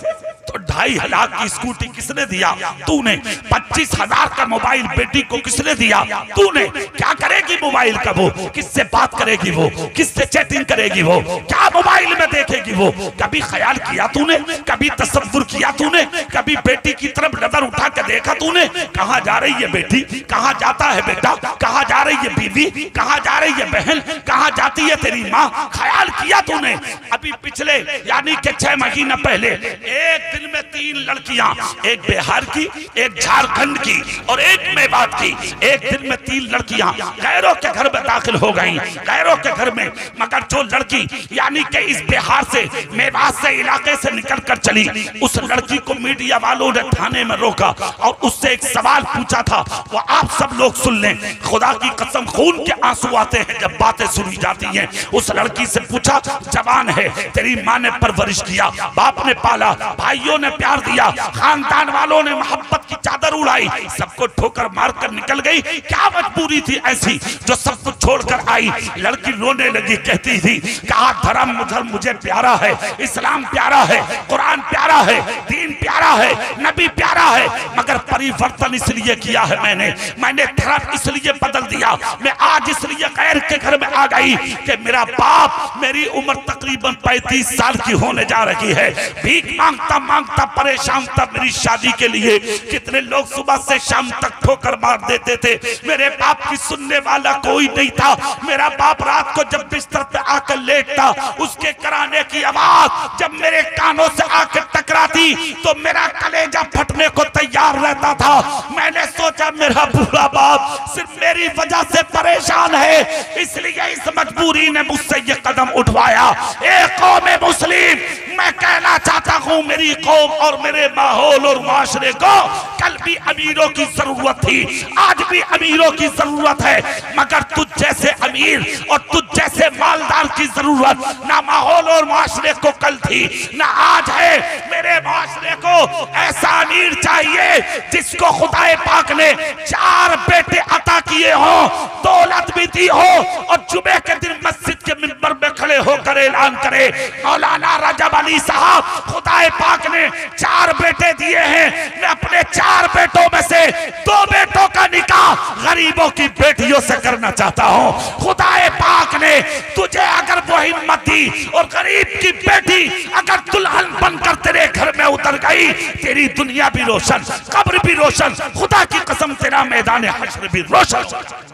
तो 2.5 लाख की स्कूटी किसने दिया? तूने। 25,000 का मोबाइल बेटी को किसने दिया? तूने। क्या करेगी मोबाइल का वो? किससे बात करेगी वो? किससे चैटिंग करेगी वो? क्या मोबाइल में देखेगी वो? कभी ख्याल किया तूने? कभी तसव्वुर किया तूने? कभी बेटी की तरफ नजर उठा के देखा तूने? कहाँ जा रही है बेटी? कहाँ जाता है बेटा? कहाँ जा रही है बीवी? कहाँ जा रही है बहन? कहाँ जाती है तेरी माँ? ख्याल किया तूने? अभी पिछले यानी कि 6 महीने पहले एक दिन में 3 लड़कियां, एक बिहार की, एक झारखंड की और एक मेवात की, एक दिन में 3 लड़कियां गैरों के घर में दाखिल हो गईं, गैरों के घर में। मगर जो लड़की यानी कि इस बिहार से, मेवात से, इलाके से निकल कर चली, उस लड़की को मीडिया वालों ने थाने में रोका और उससे एक सवाल पूछा था, वो आप सब लोग सुन लें। खुदा की कसम खून के आंसू आते हैं जब बातें सुनी जाती हैं। उस लड़की से पूछा, जवान है, तेरी माँ ने परवरिश किया, बाप ने पाला, भाइयों ने प्यार दिया, खानदान वालों ने मोहब्बत की चादर उड़ाई, सबको ठोकर मारकर निकल गई, क्या मजबूरी थी ऐसी जो सब कुछ छोड़कर आई? लड़की रोने लगी, कहती थी, कहा धर्म मुझे प्यारा है, इस्लाम प्यारा है, कुरान प्यारा है, दीन प्यारा है, नबी प्यारा है, मगर परिवर्तन इसलिए किया है मैंने धर्म इसलिए बदल दिया, मैं आज इसलिए गैर के घर में आ गई कि मेरा बाप, मेरी उम्र तकरीबन 35 साल की होने जा रही है, भीख मांगता मांगता परेशान था मेरी शादी के लिए। कितने लोग सुबह से शाम तक ठोकर मार देते थे, मेरे बाप की सुनने वाला कोई नहीं था। मेरा बाप रात को जब बिस्तर पे आकर लेटता, उसके कराने की आवाज जब मेरे कानों से आकर टकराती तो मेरा कलेजा फटने को तैयार रहता था। मैंने सोचा मेरा बूढ़ा बाप सिर्फ मेरी वजह से परेशान है, इसलिए इस मजबूरी ने मुझसे ये कदम उठवाया। एक कौम मुस्लिम, मैं कहना चाहता हूँ, मेरी कौम और मेरे माहौल और माशरे को कल भी अमीरों की जरूरत थी, आज भी अमीरों की जरूरत है, मगर तुझ जैसे अमीर और तुझ जैसे मालदार की जरूरत ना माहौल और माशरे को कल थी ना आज है। मेरे माशरे को ऐसा अमीर चाहिए चाहिए जिसको खुदाए पाक ने 4 बेटे अता किए हो, दौलत भी दी हो, और जुमे के दिन मस्जिद के मिंबर में खड़े होकर ऐलान करे मौलाना रजब अली साहब, खुदाए पाक ने 4 बेटे दिए हैं, मैं अपने 4 बेटों में से 2 बेटों का निकाह गरीबों की बेटियों से करना चाहता हूं। खुदाए पाक ने तुझे अगर वो हिम्मत दी और गरीब की बेटी अगर दुल्हन बनकर तेरे घर में उतर गई, तेरी दुनिया भी रोशन, कब्र भी रोशन, खुदा की कसम तेरा मैदान हश्र भी रोशन।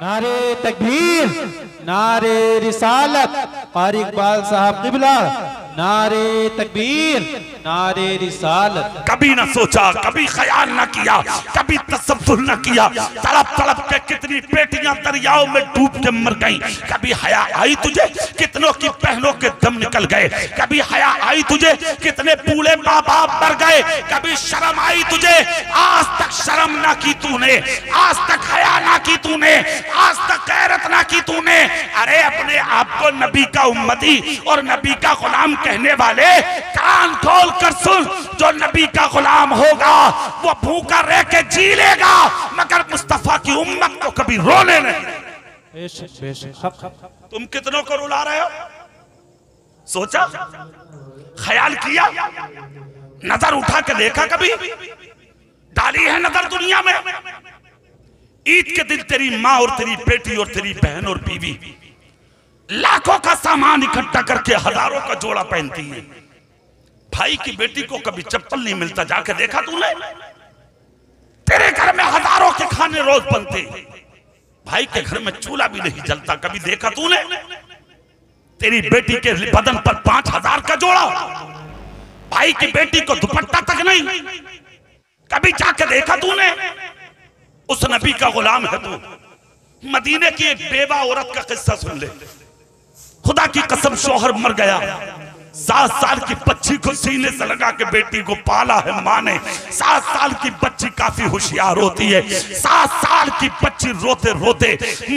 नारे तकबीर, नारे रिसालत, कारी इकबाल साहब क़िबला, नारे तकबीर, नारे रिसालत। कभी ना सोचा, कभी ख्याल ना किया, कभी तसव्वुर ना किया, तड़प तड़प के कितनी बेटियां दरियाओं में डूब के मर गईं। कभी हया आई तुझे, कितनों की बहनों के दम निकल गए। कभी हया आई तुझे, कितने बूढ़े माँ बाप मर गए। कभी शर्म आई तुझे, आज तक शर्म ना की तूने, आज तक हया ना की तूने, आज तक गैरत ना की तूने। अरे अपने आप को नबी का उम्मती और नबी का गुलाम कहने वाले कान खोल कर सुन, जो नबी का गुलाम होगा वो भूखा रह के जी लेगा, मगर मुस्तफा की उम्मत को कभी रोने नहीं। तुम कितनों को रुला रहे हो? सोचा, ख्याल किया, नजर उठा के देखा, कभी डाली है नजर दुनिया में? ईद के दिन तेरी माँ और तेरी बेटी और तेरी बहन और बीवी लाखों का सामान इकट्ठा करके हजारों का जोड़ा पहनती है। भाई की बेटी को कभी चप्पल नहीं मिलता, जाके देखा तूने? तेरे घर में हजारों के खाने रोज बनते, भाई के घर में चूल्हा भी नहीं जलता, कभी देखा तूने? तेरी बेटी के बदन पर 5000 का जोड़ा, भाई की बेटी को दुपट्टा तक नहीं, कभी जाके देखा तूने? उस नबी का गुलाम है तू। मदीने की एक बेवा औरत का किस्सा सुन ले। खुदा की कसम, शौहर मर गया, 7 साल की बच्ची को सीने से लगा के बेटी को पाला है माँ ने। 7 साल की बच्ची काफी होशियार होती है। 7 साल की बच्ची रोते रोते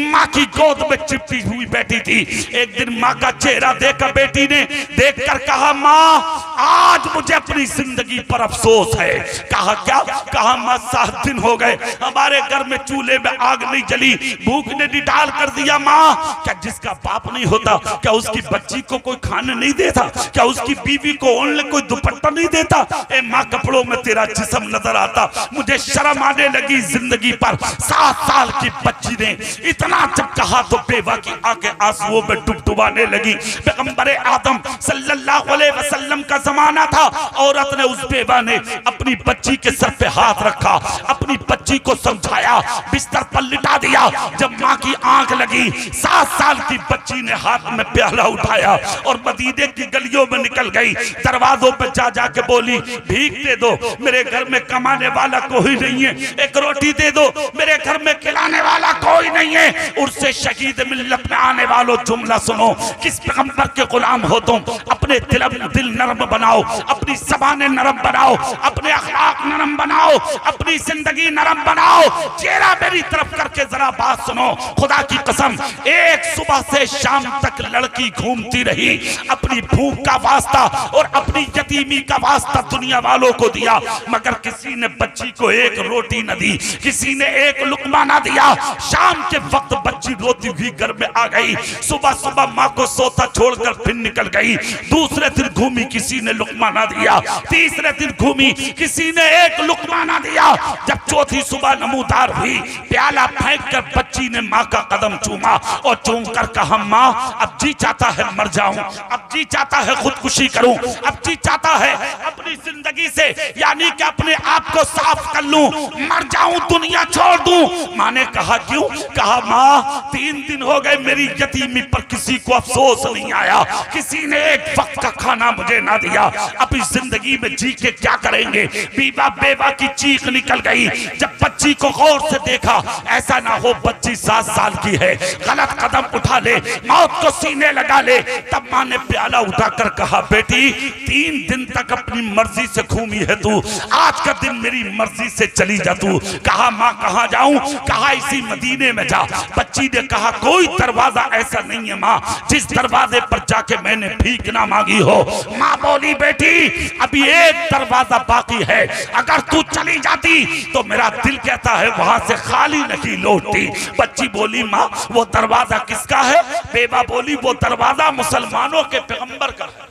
माँ की गोद में चिपटी हुई बैठी थी। एक दिन माँ का चेहरा देखा बेटी ने, देखकर कहा माँ आज मुझे अपनी जिंदगी पर अफसोस है। कहा क्या? कहा माँ 7 दिन हो गए हमारे घर में चूल्हे में आग नहीं जली, भूख ने निडाल कर दिया। माँ क्या जिसका बाप नहीं होता, क्या उसकी बच्ची को कोई खाने नहीं देता? क्या उसकी बीवी को ओढ़ने कोई दुपट्टा नहीं देता? ए माँ कपड़ों में तेरा जिस्म नजर आता, मुझे शर्म आने लगी जिंदगी पर। 7 साल की बच्ची ने इतना जब कहा तो बेवा की आंखें आंसुओं में डुबडुबाने लगी। पैगंबर आदम सल्लल्लाहु अलैहि वसल्लम का जमाना था। औरत ने, उस बेवा ने अपनी बच्ची के सर पे हाथ रखा, अपनी बच्ची को समझाया, बिस्तर पर लिटा दिया। जब माँ की आंख लगी, 7 साल की बच्ची ने हाथ में प्याला उठाया और मदीने की गलियों में निकल गई। दरवाजों पे जा जाके बोली भीख दे दो, मेरे घर में कमाने वाला कोई नहीं है, एक रोटी दे दो, मेरे घर में खिलाने वाला कोई नहीं है। उससे शहीद मिल्लत में आने वालों जुमला सुनो, किस पैगंबर के गुलाम हो तुम? अपने दिल नरम बनाओ, अपनी ज़बानें नरम बनाओ, अपने अखलाक नरम बनाओ, अपनी जिंदगी नरम बनाओ। चेहरा मेरी तरफ करके जरा बात सुनो। खुदा की कसम, एक सुबह से शाम तक लड़की घूमती रही, अपनी भूख का वास्ता और अपनी यतीमी का वास्ता दुनिया वालों को दिया, मगर किसी ने बच्ची को एक रोटी न दी, किसी ने एक लुकमा ना दिया। शाम के वक्त बच्ची रोती हुई घर में आ गई। सुबह सुबह माँ को सोता छोड़कर फिर निकल गई। दूसरे दिन घूमी, किसी ने लुकमा ना दिया। तीसरे दिन घूमी, किसी ने एक लुकमा ना दिया। जब चौथी सुबह नमूदार हुई, प्याला फेंक कर बच्ची ने माँ का कदम चूमा और चूम कर कहा माँ अब जी चाहता है मर जाऊं, अब जी चाहता है खुदकुशी करूं, अब जी चाहता है अपनी जिंदगी से यानी कि अपने आप को साफ कर लूं, मर जाऊं, दुनिया छोड़ दूं। माँ ने कहा क्यों? कहा माँ 3 दिन हो गए मेरी यतीमी पर किसी को अफसोस नहीं आया, किसी ने एक वक्त का खाना मुझे ना दिया, अब इस जिंदगी में जी के क्या करेंगे? बीबा बेवा की चीख निकल गई। जब बच्ची को गौर से देखा, ऐसा ना हो बच्ची 7 साल की है, गलत कदम उठा ले, मौत को सीने लगा ले। तब माँ ने प्याला उठाकर कहा, बेटी 3 दिन तक अपनी मर्जी से घूमी है तू, आज का दिन मेरी मर्जी से चली जा तू। कहा माँ कहाँ जाऊं? कहा इसी मदीने में जा। बच्ची ने कहा कोई दरवाजा ऐसा नहीं है माँ जिस दरवाजे पर जाके मैंने भीख ना मांगी हो। माँ बोली बेटी अभी एक दरवाजा बाकी है, अगर तू चली जाती तो मेरा दिल कहता है वहां से खाली नहीं लौटती। बच्ची बोली माँ वो दरवाजा किसका है? बेबा बोली वो दरवाजा मुसलमानों के पैगंबर का है।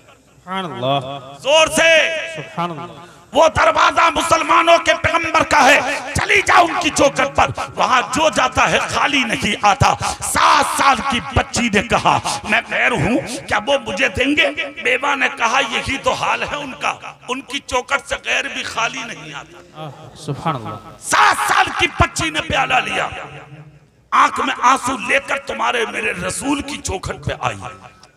सुभान अल्लाह, जोर से सुभान अल्लाह। वो दरवाजा मुसलमानों के पैगंबर का है, चली जाओ उनकी चौखट पर, वहां जो जाता है खाली नहीं आता। 7 साल की बच्ची ने कहा मैं गैर हूं, क्या वो मुझे देंगे? बेबा ने कहा यही तो हाल है उनका, उनकी चौखट से गैर भी खाली नहीं आता। सुभान अल्लाह। 7 साल की बच्ची ने प्याला लिया, आंख में आंसू लेकर तुम्हारे मेरे रसूल की चौखट पे आई,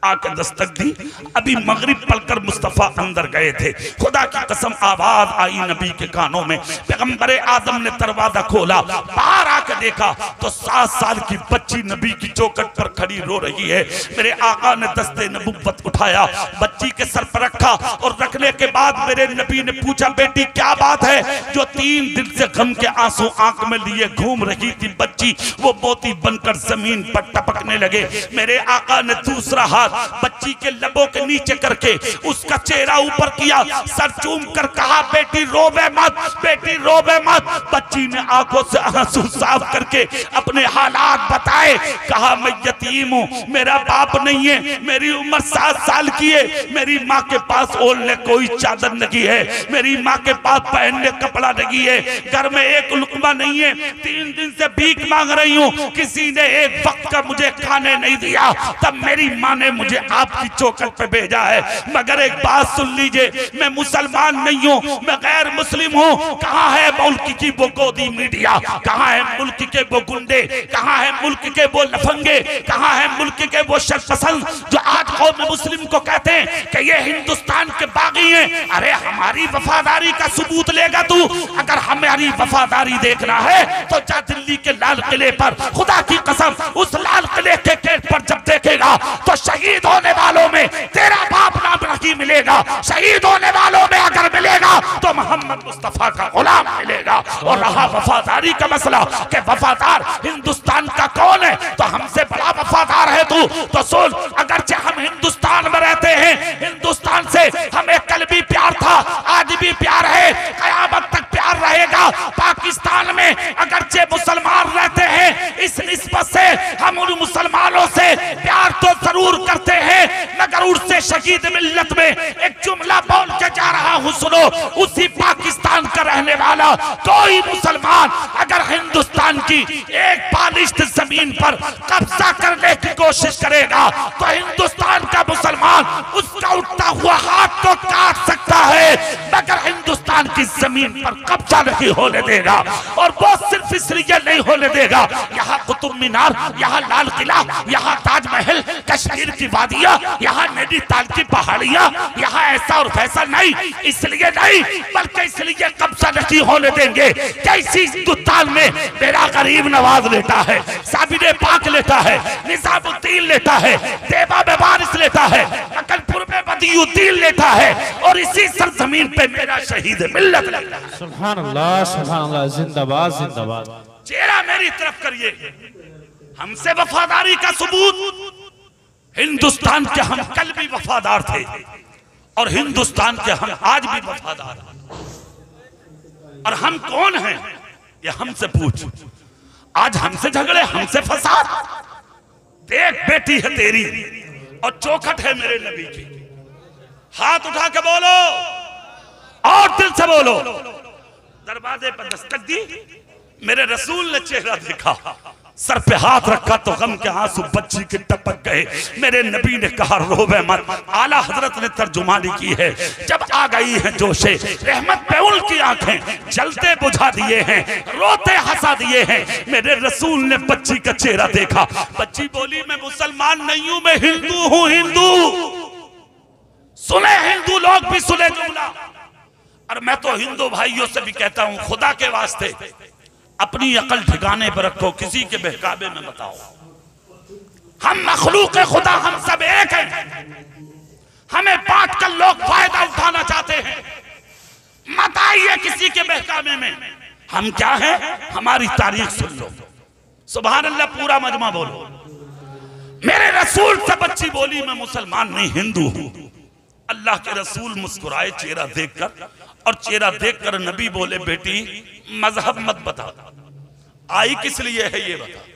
आके दस्तक दी। अभी मगरिब पढ़कर मुस्तफा अंदर गए थे, खुदा की कसम आवाज आई नबी के कानों में। पैगंबर आदम ने दरवाजा खोला, बाहर आके देखा तो 7 साल की बच्ची नबी की चौखट पर खड़ी रो रही है। मेरे आका ने दस्ते नबुव्वत उठाया, बच्ची के सर पर रखा और रखने के बाद मेरे नबी ने पूछा बेटी क्या बात है जो 3 दिन से गम के आंसू आंख में लिए घूम रही थी बच्ची? वो मोती बनकर जमीन पर टपकने लगे। मेरे आका ने दूसरा हाथ बच्ची के लबों के नीचे करके उसका चेहरा ऊपर किया, सर चूम कर कहा बेटी रोवे मत, बेटी रोवे मत। बच्ची ने आंखों से आंसू साफ करके अपने हालात बताए, कहा मैं यतीम हूँ, मेरा बाप नहीं है, मेरी उम्र 7 साल की है, मेरी माँ के पास ओढ़ने कोई चादर नहीं है, मेरी माँ के पास पहनने कपड़ा नहीं है, घर में एक लुकमा नहीं है, 3 दिन से भीख मांग रही हूँ, किसी ने एक वक्त का मुझे खाने नहीं दिया। तब मेरी माँ ने मुझे आपकी चौखट पे भेजा है। मगर एक बात सुन लीजिए, मैं मुसलमान नहीं हूँ, मैं गैर मुस्लिम हूँ। कहाँ है मुल्क की वो गोदी मीडिया, कहाँ है मुल्क के वो गुंडे, कहाँ है मुल्क के वो लफंगे, कहाँ है मुल्क के वो शर्पसंद जो आज कौम मुस्लिम को कहते हैं कि ये हिंदुस्तान के बागी हैं। अरे हमारी वफादारी का सबूत लेगा तू? अगर हमारी वफादारी देखना है तो जा दिल्ली के लाल किले पर, खुदा की कसम उस लाल किले के गेट पर जब देखेगा तो शहीद होने वालों में तेरा बाप नाम नहीं मिलेगा, शहीद होने वालों में अगर मिलेगा तो मोहम्मद मुस्तफा का गुलाम मिलेगा। और रहा वफादारी का मसला कि वफादार हिंदुस्तान का कौन है, तो हमसे बड़ा वफादार है तू। तो सुन, अगरचे हम हिंदुस्तान में रहते हैं, हिंदुस्तान से हमें कल भी प्यार था, आज भी प्यार है, कयामत तक प्यार रहेगा। पाकिस्तान में अगरचे मुसलमान रहते हैं, इस निस्बत से हम उन मुसलमानों से प्यार तो जरूर करते हैं, मगर उससे शहीद मिल्लत में एक जुमला बोल के जा रहा हूं, सुनो। उसी पाकिस्तान का रहने वाला कोई मुसलमान अगर हिंदुस्तान की एक बालिश्त जमीन पर कब्जा करने की कोशिश करेगा तो हिंदुस्तान का मुसलमान उसका उठता हुआ हाथ तो काट सकता है, मगर हिंदुस्तान की जमीन पर कब्जा नहीं होने देगा। और वो सिर्फ इसलिए नहीं होने देगा, यहाँ कुतुब मीनार, यहाँ लाल किला, यहाँ ताजमहल, कश्मीर की वादियां, यहाँ नैनीताल की पहाड़ियां, यहाँ ऐसा और वैसा नहीं, इसलिए नहीं बल्कि इसलिए कब्जा नहीं होने देंगे। कैसी हिंदुस्तान में मेरा गरीब नवाज लेता है, साबिर पाक लेता है, निजामुद्दीन लेता है, देवा में वारिस लेता है, अकलपुर में बदियुद्दीन लेता है, और इसी सरजमीन पे मेरा शहीद मिल्लत लेता है। सुभान अल्लाह, सुभान अल्लाह, जिंदाबाद जिंदाबाद। चेहरा मेरी तरफ करिए, हमसे वफादारी का सबूत। हिंदुस्तान के हम कल भी वफादार थे और हिंदुस्तान के हम आज भी वफादार हैं। और हम कौन हैं ये हमसे पूछ। आज हमसे झगड़े, हमसे फसाद। देख बेटी है तेरी और चौखट है मेरे नबी की, हाथ उठा के बोलो और दिल से बोलो। दरवाजे पर दस्तक दी, मेरे रसूल ने चेहरा देखा, सर पे हाथ रखा तो गम के आंसू बच्ची के टपक गए। मेरे नबी ने कहा रोवे मत। आला हजरत ने तर्जुमानी की है, जब आ गई है जोशे रहमत पे उनकी आंखें जलते बुझा दिए हैं, रोते हंसा दिए हैं। मेरे रसूल ने बच्ची का चेहरा देखा, बच्ची बोली मैं मुसलमान नहीं हूं, मैं हिंदू हूं। हिंदू सुने, हिंदू लोग भी सुने जुमला। और मैं तो हिंदू भाइयों से भी कहता हूं, खुदा के वास्ते अपनी अकल ठिकाने पर रखो, किसी के बहकावे में बताओ। हम मखलूक खुदा, हम सब एक हैं। हमें बांट कर लोग फायदा उठाना चाहते हैं, मत आइए किसी के बहकावे में। हम क्या हैं, हमारी तारीख सुन लो। सुभान अल्लाह, पूरा मजमा बोलो। मेरे रसूल से बच्ची बोली, मैं मुसलमान नहीं हिंदू हूं। अल्लाह के रसूल मुस्कुराए चेहरा देखकर, और चेहरा देखकर नबी बोले, बेटी मजहब मत बता, आई किस लिए है ये बता,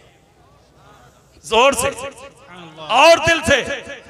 जोर से और दिल से।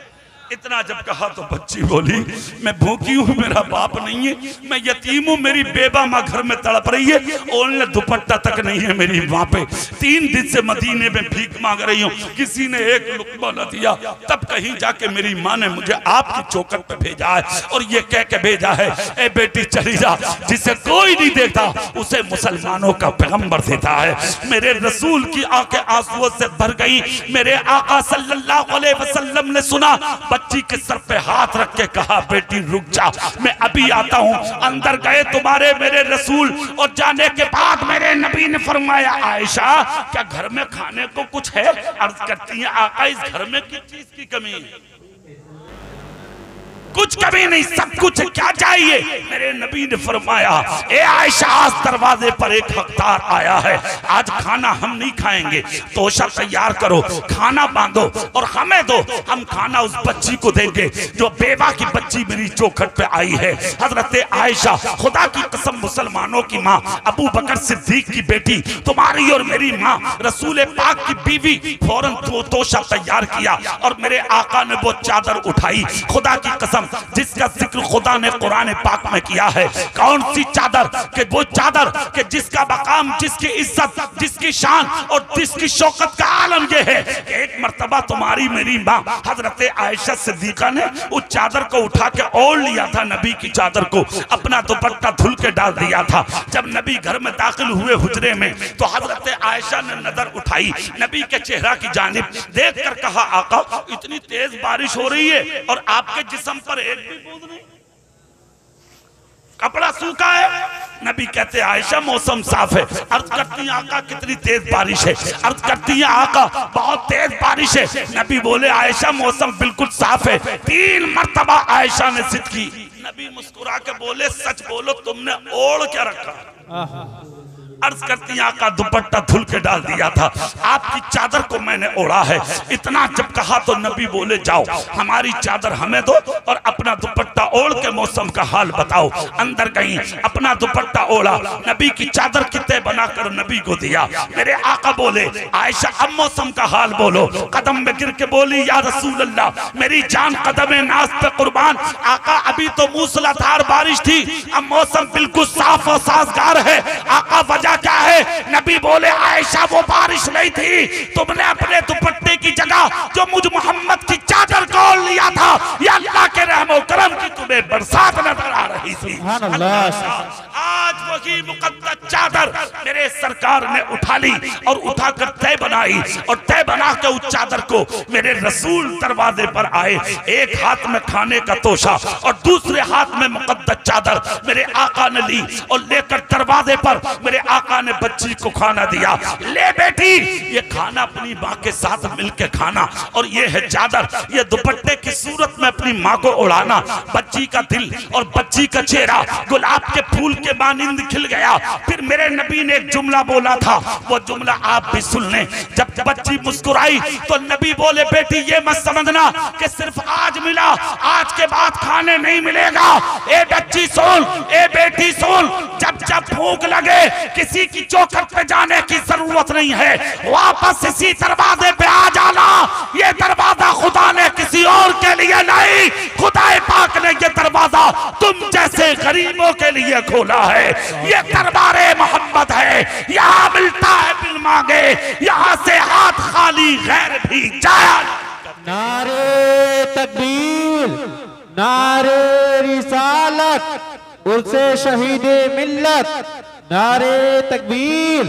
इतना जब कहा तो बच्ची बोली, मैं भूखी हूं, मेरा बाप नहीं है, मैं यतीम हूं, मेरी बेबा माँ घर में तड़प रही है, ओढ़ने दुपट्टा तक नहीं है मेरी माँ पे, 3 दिन से मदीने में भीख मांग रही हूँ, किसी ने एक लुक़मा न दिया। तब कहीं जाके मेरी माँ ने मुझे आपकी चौखट पे भेजा है, और ये कह के भेजा है, ए बेटी चली जा, जिसे कोई नहीं देखता उसे मुसलमानों का पैगंबर देता है। मेरे रसूल की आंखें आंसुओं से भर गई। मेरे आका सल्लल्लाहु अलैहि वसल्लम ने सुना, बच्ची के सर पे हाथ रख के कहा, बेटी रुक जा, मैं अभी आता हूं। अंदर गए तुम्हारे मेरे रसूल, और जाने के बाद मेरे नबी ने फरमाया, आयशा क्या घर में खाने को कुछ है? अर्ज करती है, आका इस घर में किस चीज की कमी है? कुछ कमी नहीं, सब कुछ, क्या चाहिए? मेरे नबी ने फरमाया, ए आयशा, आज दरवाजे पर एक हकदार आया है, आज खाना हम नहीं खाएंगे, तोशा तैयार करो, खाना बांधो और हमें दो, हम खाना उस बच्ची को देंगे जो बेवा की बच्ची मेरी चौखट पे आई है। हजरत आयशा, खुदा की कसम, मुसलमानों की माँ, अबू बकर सिद्दीक की बेटी, तुम्हारी और मेरी माँ, रसूल पाक की बीवी, फौरन तोशा तैयार किया और मेरे आका ने वो चादर उठाई। खुदा की कसम, जिसका जिक्र खुदा ने कुरान पाक में किया है, कौन सी चादर? कि वो चादर कि जिसका मकाम, जिसकी इज्जत, जिसकी शान और जिसकी शौकत का आलम ये है कि एक मर्तबा तुम्हारी मेरी माँ हजरत आयशा सिद्दीका ने उस चादर को उठा के ओढ़ लिया था, नबी की चादर को अपना दुपट्टा धुल के डाल दिया था। जब नबी घर में दाखिल हुए हुजरे में, तो हजरत आयशा ने नजर उठाई नबी के चेहरा की जानिब, देख कर कहा, आका इतनी तेज बारिश हो रही है और आपके जिस्म पर एक भी बूंद नहीं, कपड़ा सूखा है। नबी कहते, आयशा मौसम साफ है। अर्ज करती है, आका कितनी तेज बारिश है? अर्ज करती है, आका बहुत तेज बारिश है। नबी बोले, आयशा मौसम बिल्कुल साफ है। 3 मर्तबा आयशा ने जिद की। नबी मुस्कुरा के बोले, सच बोलो, तुमने ओढ़ क्या रखा? अर्ज करती, आका दुपट्टा धुल के डाल दिया था, आपकी चादर को मैंने ओढ़ा है। इतना जब कहा तो नबी बोले, जाओ हमारी चादर हमें दो और अपना दुपट्टा ओढ़ के मौसम का हाल बताओ। अंदर गई, अपना दुपट्टा ओढ़ा, नबी की चादर की तह बनाकर नबी को दिया। मेरे आका बोले, आयशा अब मौसम का हाल बोलो। कदम में गिर के बोली, या रसूल अल्लाह, मेरी जान कदम नाज पे कुर्बान। आका अभी तो मूसलाधार बारिश थी, अब मौसम बिल्कुल साफ और साजगार है। आका वजह क्या है? नबी बोले, आयशा वो बारिश नहीं थी, तुमने अपने दुपट्टे की जगह जो मुझ मोहम्मद की चादर को ओढ़ लिया था, या अल्लाह के रहमो करम की तुम्हें बरसात नजर आ रही थी। आज वही मुकद्दस चादर मेरे सरकार ने उठा ली और उठाकर तय बनाई, और तय बना के उस चादर को मेरे रसूल दरवाजे पर आए। एक हाथ में खाने का तोशा और दूसरे हाथ में मुकद्दस चादर मेरे आका ने ली, और लेकर दरवाजे पर मेरे आका ने बच्ची को खाना दिया। ले बेटी, ये खाना अपनी माँ के साथ मिलकर खाना, और ये है चादर, ये दुपट्टे की सूरत में अपनी माँ को उड़ाना। बच्ची का दिल और बच्ची का चेहरा गुलाब के फूल के मानिंद खिल गया। फिर मेरे नबी ने एक जुमला बोला था, वो जुमला आप भी सुन लें। जब बच्ची मुस्कुराई तो नबी बोले, बेटी ये मत समझना कि सिर्फ आज मिला, आज के बाद खाने नहीं मिलेगा। ए बच्ची सुन, ए बेटी सुन, जब जब भूख लगे किसी की चौखट पे जाने की जरूरत नहीं है, वापस इसी दरवाजे पे आ जाना। ये दरवाजा खुदा ने किसी और के लिए नहीं, खुदा पाक ने ये दरवाजा तुम जैसे गरीबों के लिए खोला है। ये दरबारे मोहम्मद है, यहाँ मिलता है बिन मांगे, यहाँ से हाथ खाली गैर भी जाया। नारे तकबीर, नारे रिसालत, उर्से शहीदे मिल्लत, नारे तकबीर,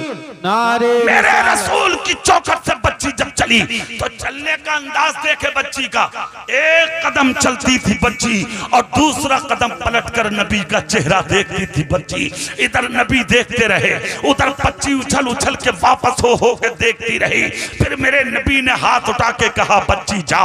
नारे मेरे रसूल की चौखट से बच्ची जब चली तो चलने का अंदाज देखे बच्ची का, एक कदम चलती थी बच्ची और दूसरा कदम पलटकर नबी का चेहरा देखती थी बच्ची। इधर नबी देखते रहे, उधर बच्ची उछल उछल के वापस हो के देखती रही। फिर मेरे नबी ने हाथ उठा के कहा, बच्ची जा,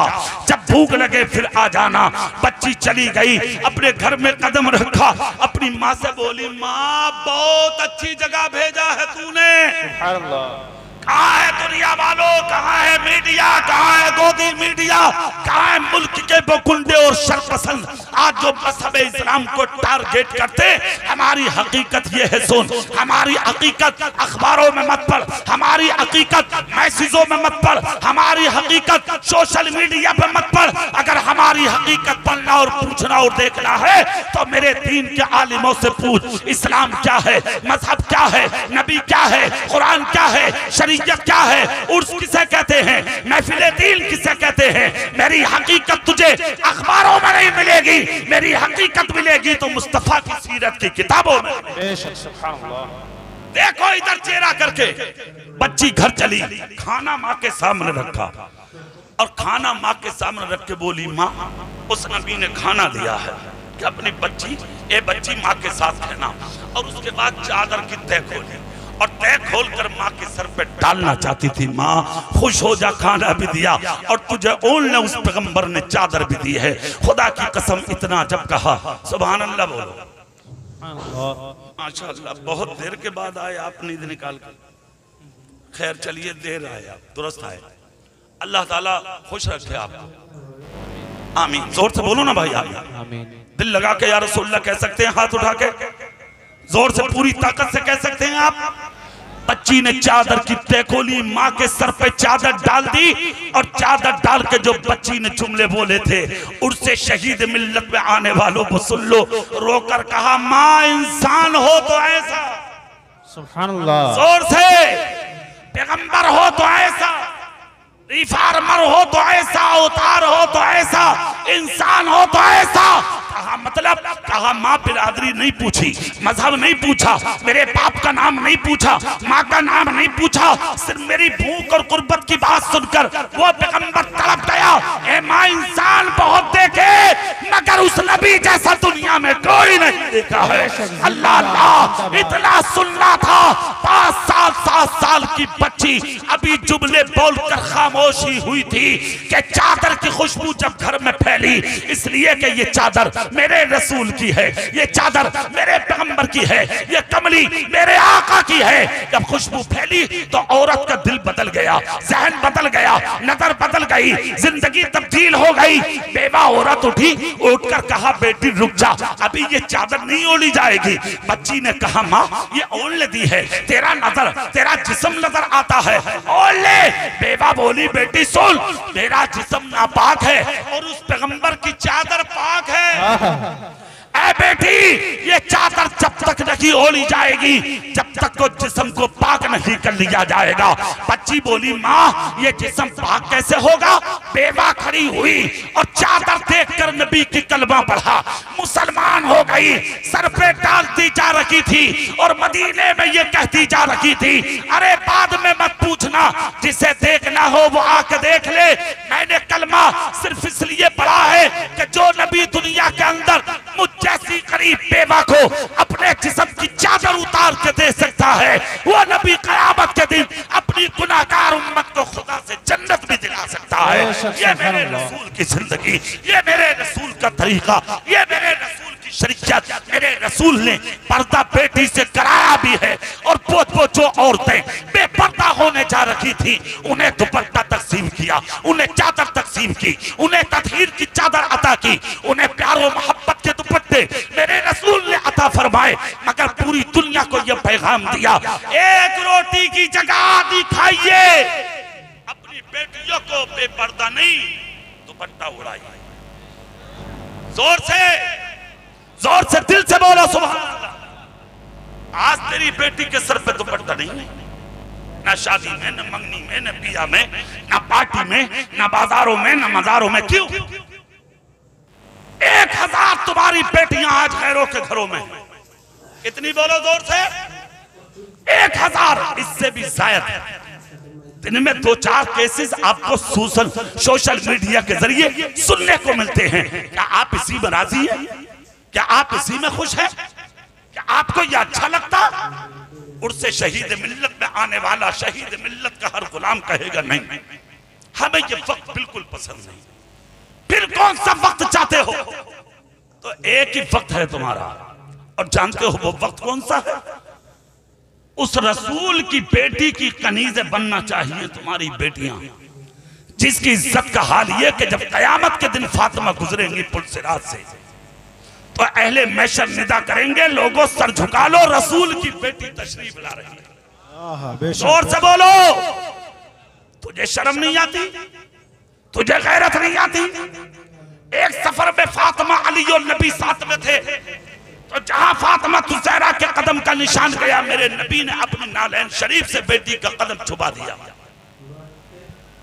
जब भूख लगे फिर आ जाना। बच्ची चली गई, अपने घर में कदम रखा, अपनी माँ से बोली, माँ बहुत अच्छी जगह भेजा है तूने। सुभान अल्लाह। कहाँ है दुनिया वालों, कहाँ है मीडिया, कहाँ है गोदी मीडिया, कहाँ है मुल्क के बकुंडे और शरपसंद आज जो मज़हब इस्लाम को टारगेट करते। हमारी हकीकत ये है, सुन, हमारी हकीकत अखबारों में मत पढ़, हमारी हकीकत मैसेजों में मत पढ़, हमारी हकीकत सोशल मीडिया पे मत पढ़। अगर हमारी हकीकत पढ़ना और पूछना और देखना है तो मेरे दीन के आलिमों से पूछ, इस्लाम क्या है, मजहब क्या है, नबी क्या है, कुरान क्या है, शरीयत क्या है, उर्स किसे कहते हैं, महफिले दीन किसे कहते हैं। मेरी हकीकत तुझे अखबारों में नहीं मिलेगी, मेरी हकीकत मिलेगी तो मुस्तफा की सीरत की किताबों में। देखो इधर चेहरा करके बच्ची घर चली, खाना माँ के सामने रखा और खाना माँ के सामने रख के बोली, माँ उस नबी ने खाना दिया है कि अपनी बच्ची, ए बच्ची माँ के साथ रहना। और उसके बाद चादर की तह खोली और तह खोलकर माँ के सर पे डालना चाहती थी। माँ खुश हो जा, खाना भी दिया और तुझे ओढ़ने उस पैगंबर ने चादर भी दी है। खुदा की कसम इतना जब कहा, सुभान अल्लाह बोलो, माशाअल्लाह। बहुत देर के बाद आए आप, नींद निकाल कर। खैर चलिए, देर आए आप, दुरुस्त आए। अल्लाह ताला खुश रखे आपको, आमीन। जोर से बोलो ना भाई, आमीन। दिल लगा के या रसूलल्लाह कह सकते हैं, हाथ उठा के जोर से पूरी ताकत से कह सकते हैं आप। बच्ची ने चादर की तह खोली, माँ के सर पे चादर डाल दी और चादर डाल के जो बच्ची ने जुमले बोले थे, उससे शहीद मिल्लत में आने वालों को सुन लो। रोकर कहा, माँ इंसान हो तो ऐसा, सुभान अल्लाह, जोर से, पैगंबर हो तो ऐसा, रिफार्मर हो तो ऐसा, अवतार हो तो ऐसा, इंसान हो तो ऐसा। कहा मतलब, कहा माँ बिरादरी नहीं पूछी, मजहब नहीं पूछा, मेरे बाप का नाम नहीं पूछा, माँ का नाम नहीं पूछा, सिर्फ मेरी भूख और कुर्बत की बात सुनकर वो पैगंबर तड़प गया। ए माँ, इंसान बहुत देखे मगर उस नबी जैसा दुनिया में कोई नहीं देखा है। अल्लाह अल्लाह, इतना सुनना था। 5 साल 7 साल की बच्ची अभी जुमले बोलकर खामोशी हुई थी कि चादर की खुशबू जब घर में फैली, इसलिए कि ये चादर मेरे रसूल की है, ये चादर मेरे पैगंबर की है, ये कमली मेरे आका की है। जब खुशबू फैली तो औरत का दिल बदल गया, जहन बदल गया, नजर बदल गई, जिंदगी तब्दील हो गई। बेवा औरत उठी, उठकर कहा, बेटी रुक जा, अभी ये चादर नहीं ओढ़ी जाएगी। बच्ची ने कहा, माँ ये ओढ़ दी है, तेरा नजर, तेरा जिस्म नजर आता है, ओढ़ ले। बेवा बोली, बेटी सुन, मेरा जिस्म नापाक है और उस पैगंबर की चादर पाक है। ऐ बेटी, ये चादर जब तक नहीं ओढ़ी जाएगी जब तक को जिस्म को पाक नहीं कर लिया जाएगा। बच्ची बोली, माँ ये जिस्म पाक कैसे होगा। बेवा खड़ी हुई और चादर देखकर नबी की कलमा पढ़ा, मुसलमान हो गई। सर पे डालती जा रही थी और मदीने में ये कहती जा रही थी, अरे बाद में मत पूछना, जिसे देखना हो वो आके देख ले। मैंने कलमा सिर्फ इसलिए पढ़ा है कि जो नबी दुनिया के अंदर मुझ जैसी गरीब बेवा को अपने जिस्म की चादर उतार के दे सकता है, वो नबी क़यामत के दिन अपनी गुनाहगार उम्मत को खुदा से जन्नत भी दिला सकता है। ये मेरे रसूल की जिंदगी, ये मेरे रसूल का तरीका, ये मेरे रसूल की शरीयत। मेरे रसूल ने पर्दा बेटी से कराया भी है और वो जो औरतें बेपर्दा होने जा रही थी उन्हें दुपट्टा तकसीम किया, उन्हें चादर तकसीम की, उन्हें ततहीर की चादर अता की, उन्हें प्यार और मोहब्बत के दुपट्टे मेरे रसूल ने अता फरमाए। मगर पूरी दुनिया को यह पैगाम दिया, एक रोटी की जगह आधी खाइए, अपनी बेटियों को बेपर्दा नहीं दुपट्टा उड़ाइए। जोर से दिल से बोलो सुभान अल्लाह। आज तेरी बेटी के सर पे दुपट्टा नहीं, ना शादी में, न मंगनी में, न बिया में, न पार्टी में, न बाजारों में, न मजारों में। क्यों? 1000 तुम्हारी बेटियां आज गैरों के घरों में। इतनी बोलो जोर से, 1000, इससे भी शायद दिन में 2-4 केसेस आपको सोशल मीडिया के जरिए सुनने को मिलते हैं। क्या आप इसी में राजी हैं? क्या आप इसी में खुश हैं? क्या आपको यह अच्छा लगता? उर्से शहीद मिल्लत में आने वाला शहीद मिल्लत का हर गुलाम कहेगा नहीं, हमें ये वक्त बिल्कुल पसंद नहीं। फिर कौन सा वक्त चाहते हो? तो एक ही वक्त है तुम्हारा, और जानते हो वो वक्त कौन सा है? उस रसूल की बेटी की कनीज़ें बनना चाहिए तुम्हारी बेटियां, जिसकी इज्जत का हाल ये कि जब कयामत के दिन फातिमा गुजरेंगी पुल सिरात से, तो अहले महशर निदा करेंगे, लोगों सर झुका लो, रसूल की बेटी तशरीफ ला रही है। जोर से बोलो। तुझे शर्म नहीं आती? तुझे गैरत नहीं आती? एक सफर में फातिमा अली और नबी साथ में थे, तो जहां फातिमा तुज़हरा के कदम का निशान गया, मेरे नबी ने अपनी नालैन शरीफ से बेटी का कदम छुपा दिया।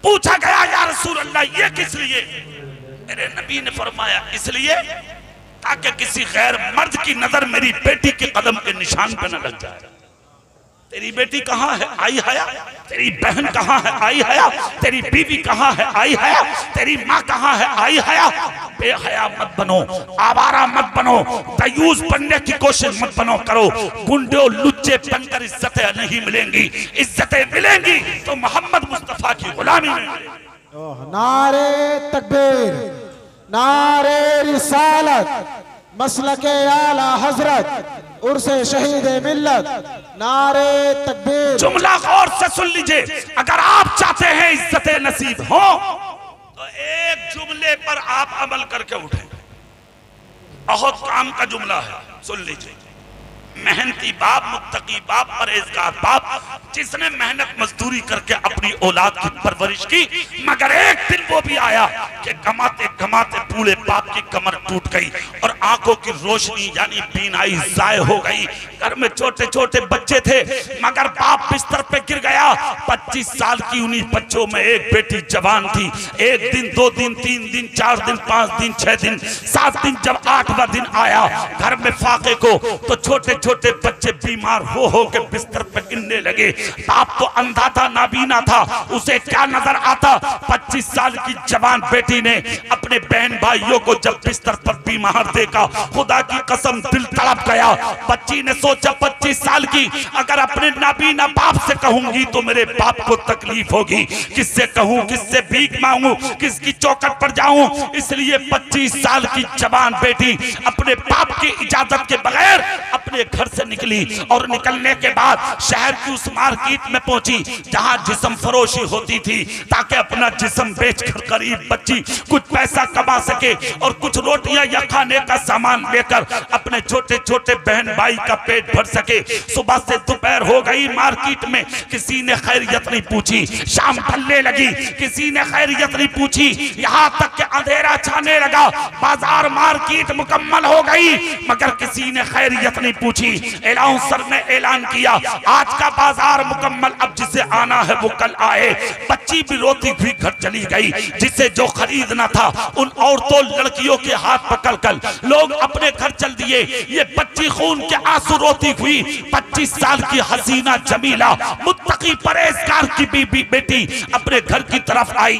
पूछा गया या रसूल अल्लाह ये किस लिए? मेरे नबी ने फरमाया इसलिए ताकि किसी गैर मर्द की नजर मेरी बेटी के कदम के निशान पे न लग जाए। तेरी बेटी कहाँ है? आई हया। तेरी बहन कहाँ है? आई हया। तेरी बीवी कहाँ है? आई हया। तेरी माँ कहाँ है? आई हया। बेहया मत बनो, आवारा मत बनो, दयूस बनने की कोशिश मत बनो करो। गुंडे लुच्चे बनकर इज्जतें नहीं मिलेंगी, इज्जतें मिलेंगी तो मोहम्मद मुस्तफा की गुलामी में। नारे तकबीर, नारे रिसालत, मसलके आला हजरत, उर्से शहीद मिल्लत, नारे तकबीर। जुमला गौर से सुन लीजिए, अगर आप चाहते हैं इज्जतें नसीब हो तो एक जुमले पर आप अमल करके उठें। बहुत काम का जुमला है, सुन लीजिए। मेहनती बाप, मुत्तकी बाप, परहेजगार बाप, जिसने मेहनत मजदूरी करके अपनी औलाद की परवरिश की, मगर एक दिन वो भी आया कि कमाते कमाते बूढ़े बाप की कमर टूट गई और आंखों की रोशनी यानी बीनाई जाय हो गई। घर में छोटे छोटे बच्चे थे, मगर बाप बिस्तर पे गिर गया। 25 साल की उन्हीं बच्चों में एक बेटी जवान थी। एक दिन, 2 दिन, 3 दिन, 4 दिन, 5 दिन, 6 दिन, 7 दिन, जब 8वां दिन आया घर में फाके को, तो छोटे छोटे बच्चे बीमार हो के बिस्तर पर गिरने लगे। बाप तो अंधा था, नाबीना था, उसे क्या नजर आता? 25 साल की जवान बेटी ने अपने बहन भाइयों को जब बिस्तर पर बीमार देखा, खुदा की कसम दिल तड़प गया। बच्ची ने सोचा 25 साल की, अगर अपने नाबीना बाप से कहूंगी तो मेरे बाप को तकलीफ होगी, किससे कहूं, किससे भीख मांगू, किसकी चौखट पर जाऊं? इसलिए 25 साल की जवान बेटी अपने बाप की इजाजत के बगैर अपने घर से निकली, और निकलने के बाद शहर की उस मार्केट में पहुंची जहां जिस्म फरोशी होती थी, ताकि अपना जिस्म बेचकर गरीब बच्ची कुछ पैसा कमा सके और कुछ रोटियां या खाने का सामान लेकर अपने छोटे छोटे बहन भाई का पेट भर सके। सुबह से दोपहर हो गई, मार्केट में किसी ने खैरियत नहीं पूछी। शाम ढलने लगी, किसी ने खैरियत नहीं पूछी, यहाँ तक कि अंधेरा छाने लगा। बाजार मार्केट मुकम्मल हो गई, मगर किसी ने खैरियत नहीं पूछी। अनाउंसर ने ऐलान किया, आज का बाजार मुकम्मल, अब जिसे आना है वो कल आए। बच्ची भी रोती हुई घर चली गई। जिसे जो खरीदना था उन औरतों लड़कियों के हाथ पकड़कर लोग अपने घर चल दिए। ये बच्ची खून के आंसू रोती हुई 25 साल की हसीना जमीला मुत्तकी परहेजगार की बीबी बेटी अपने घर की तरफ आई।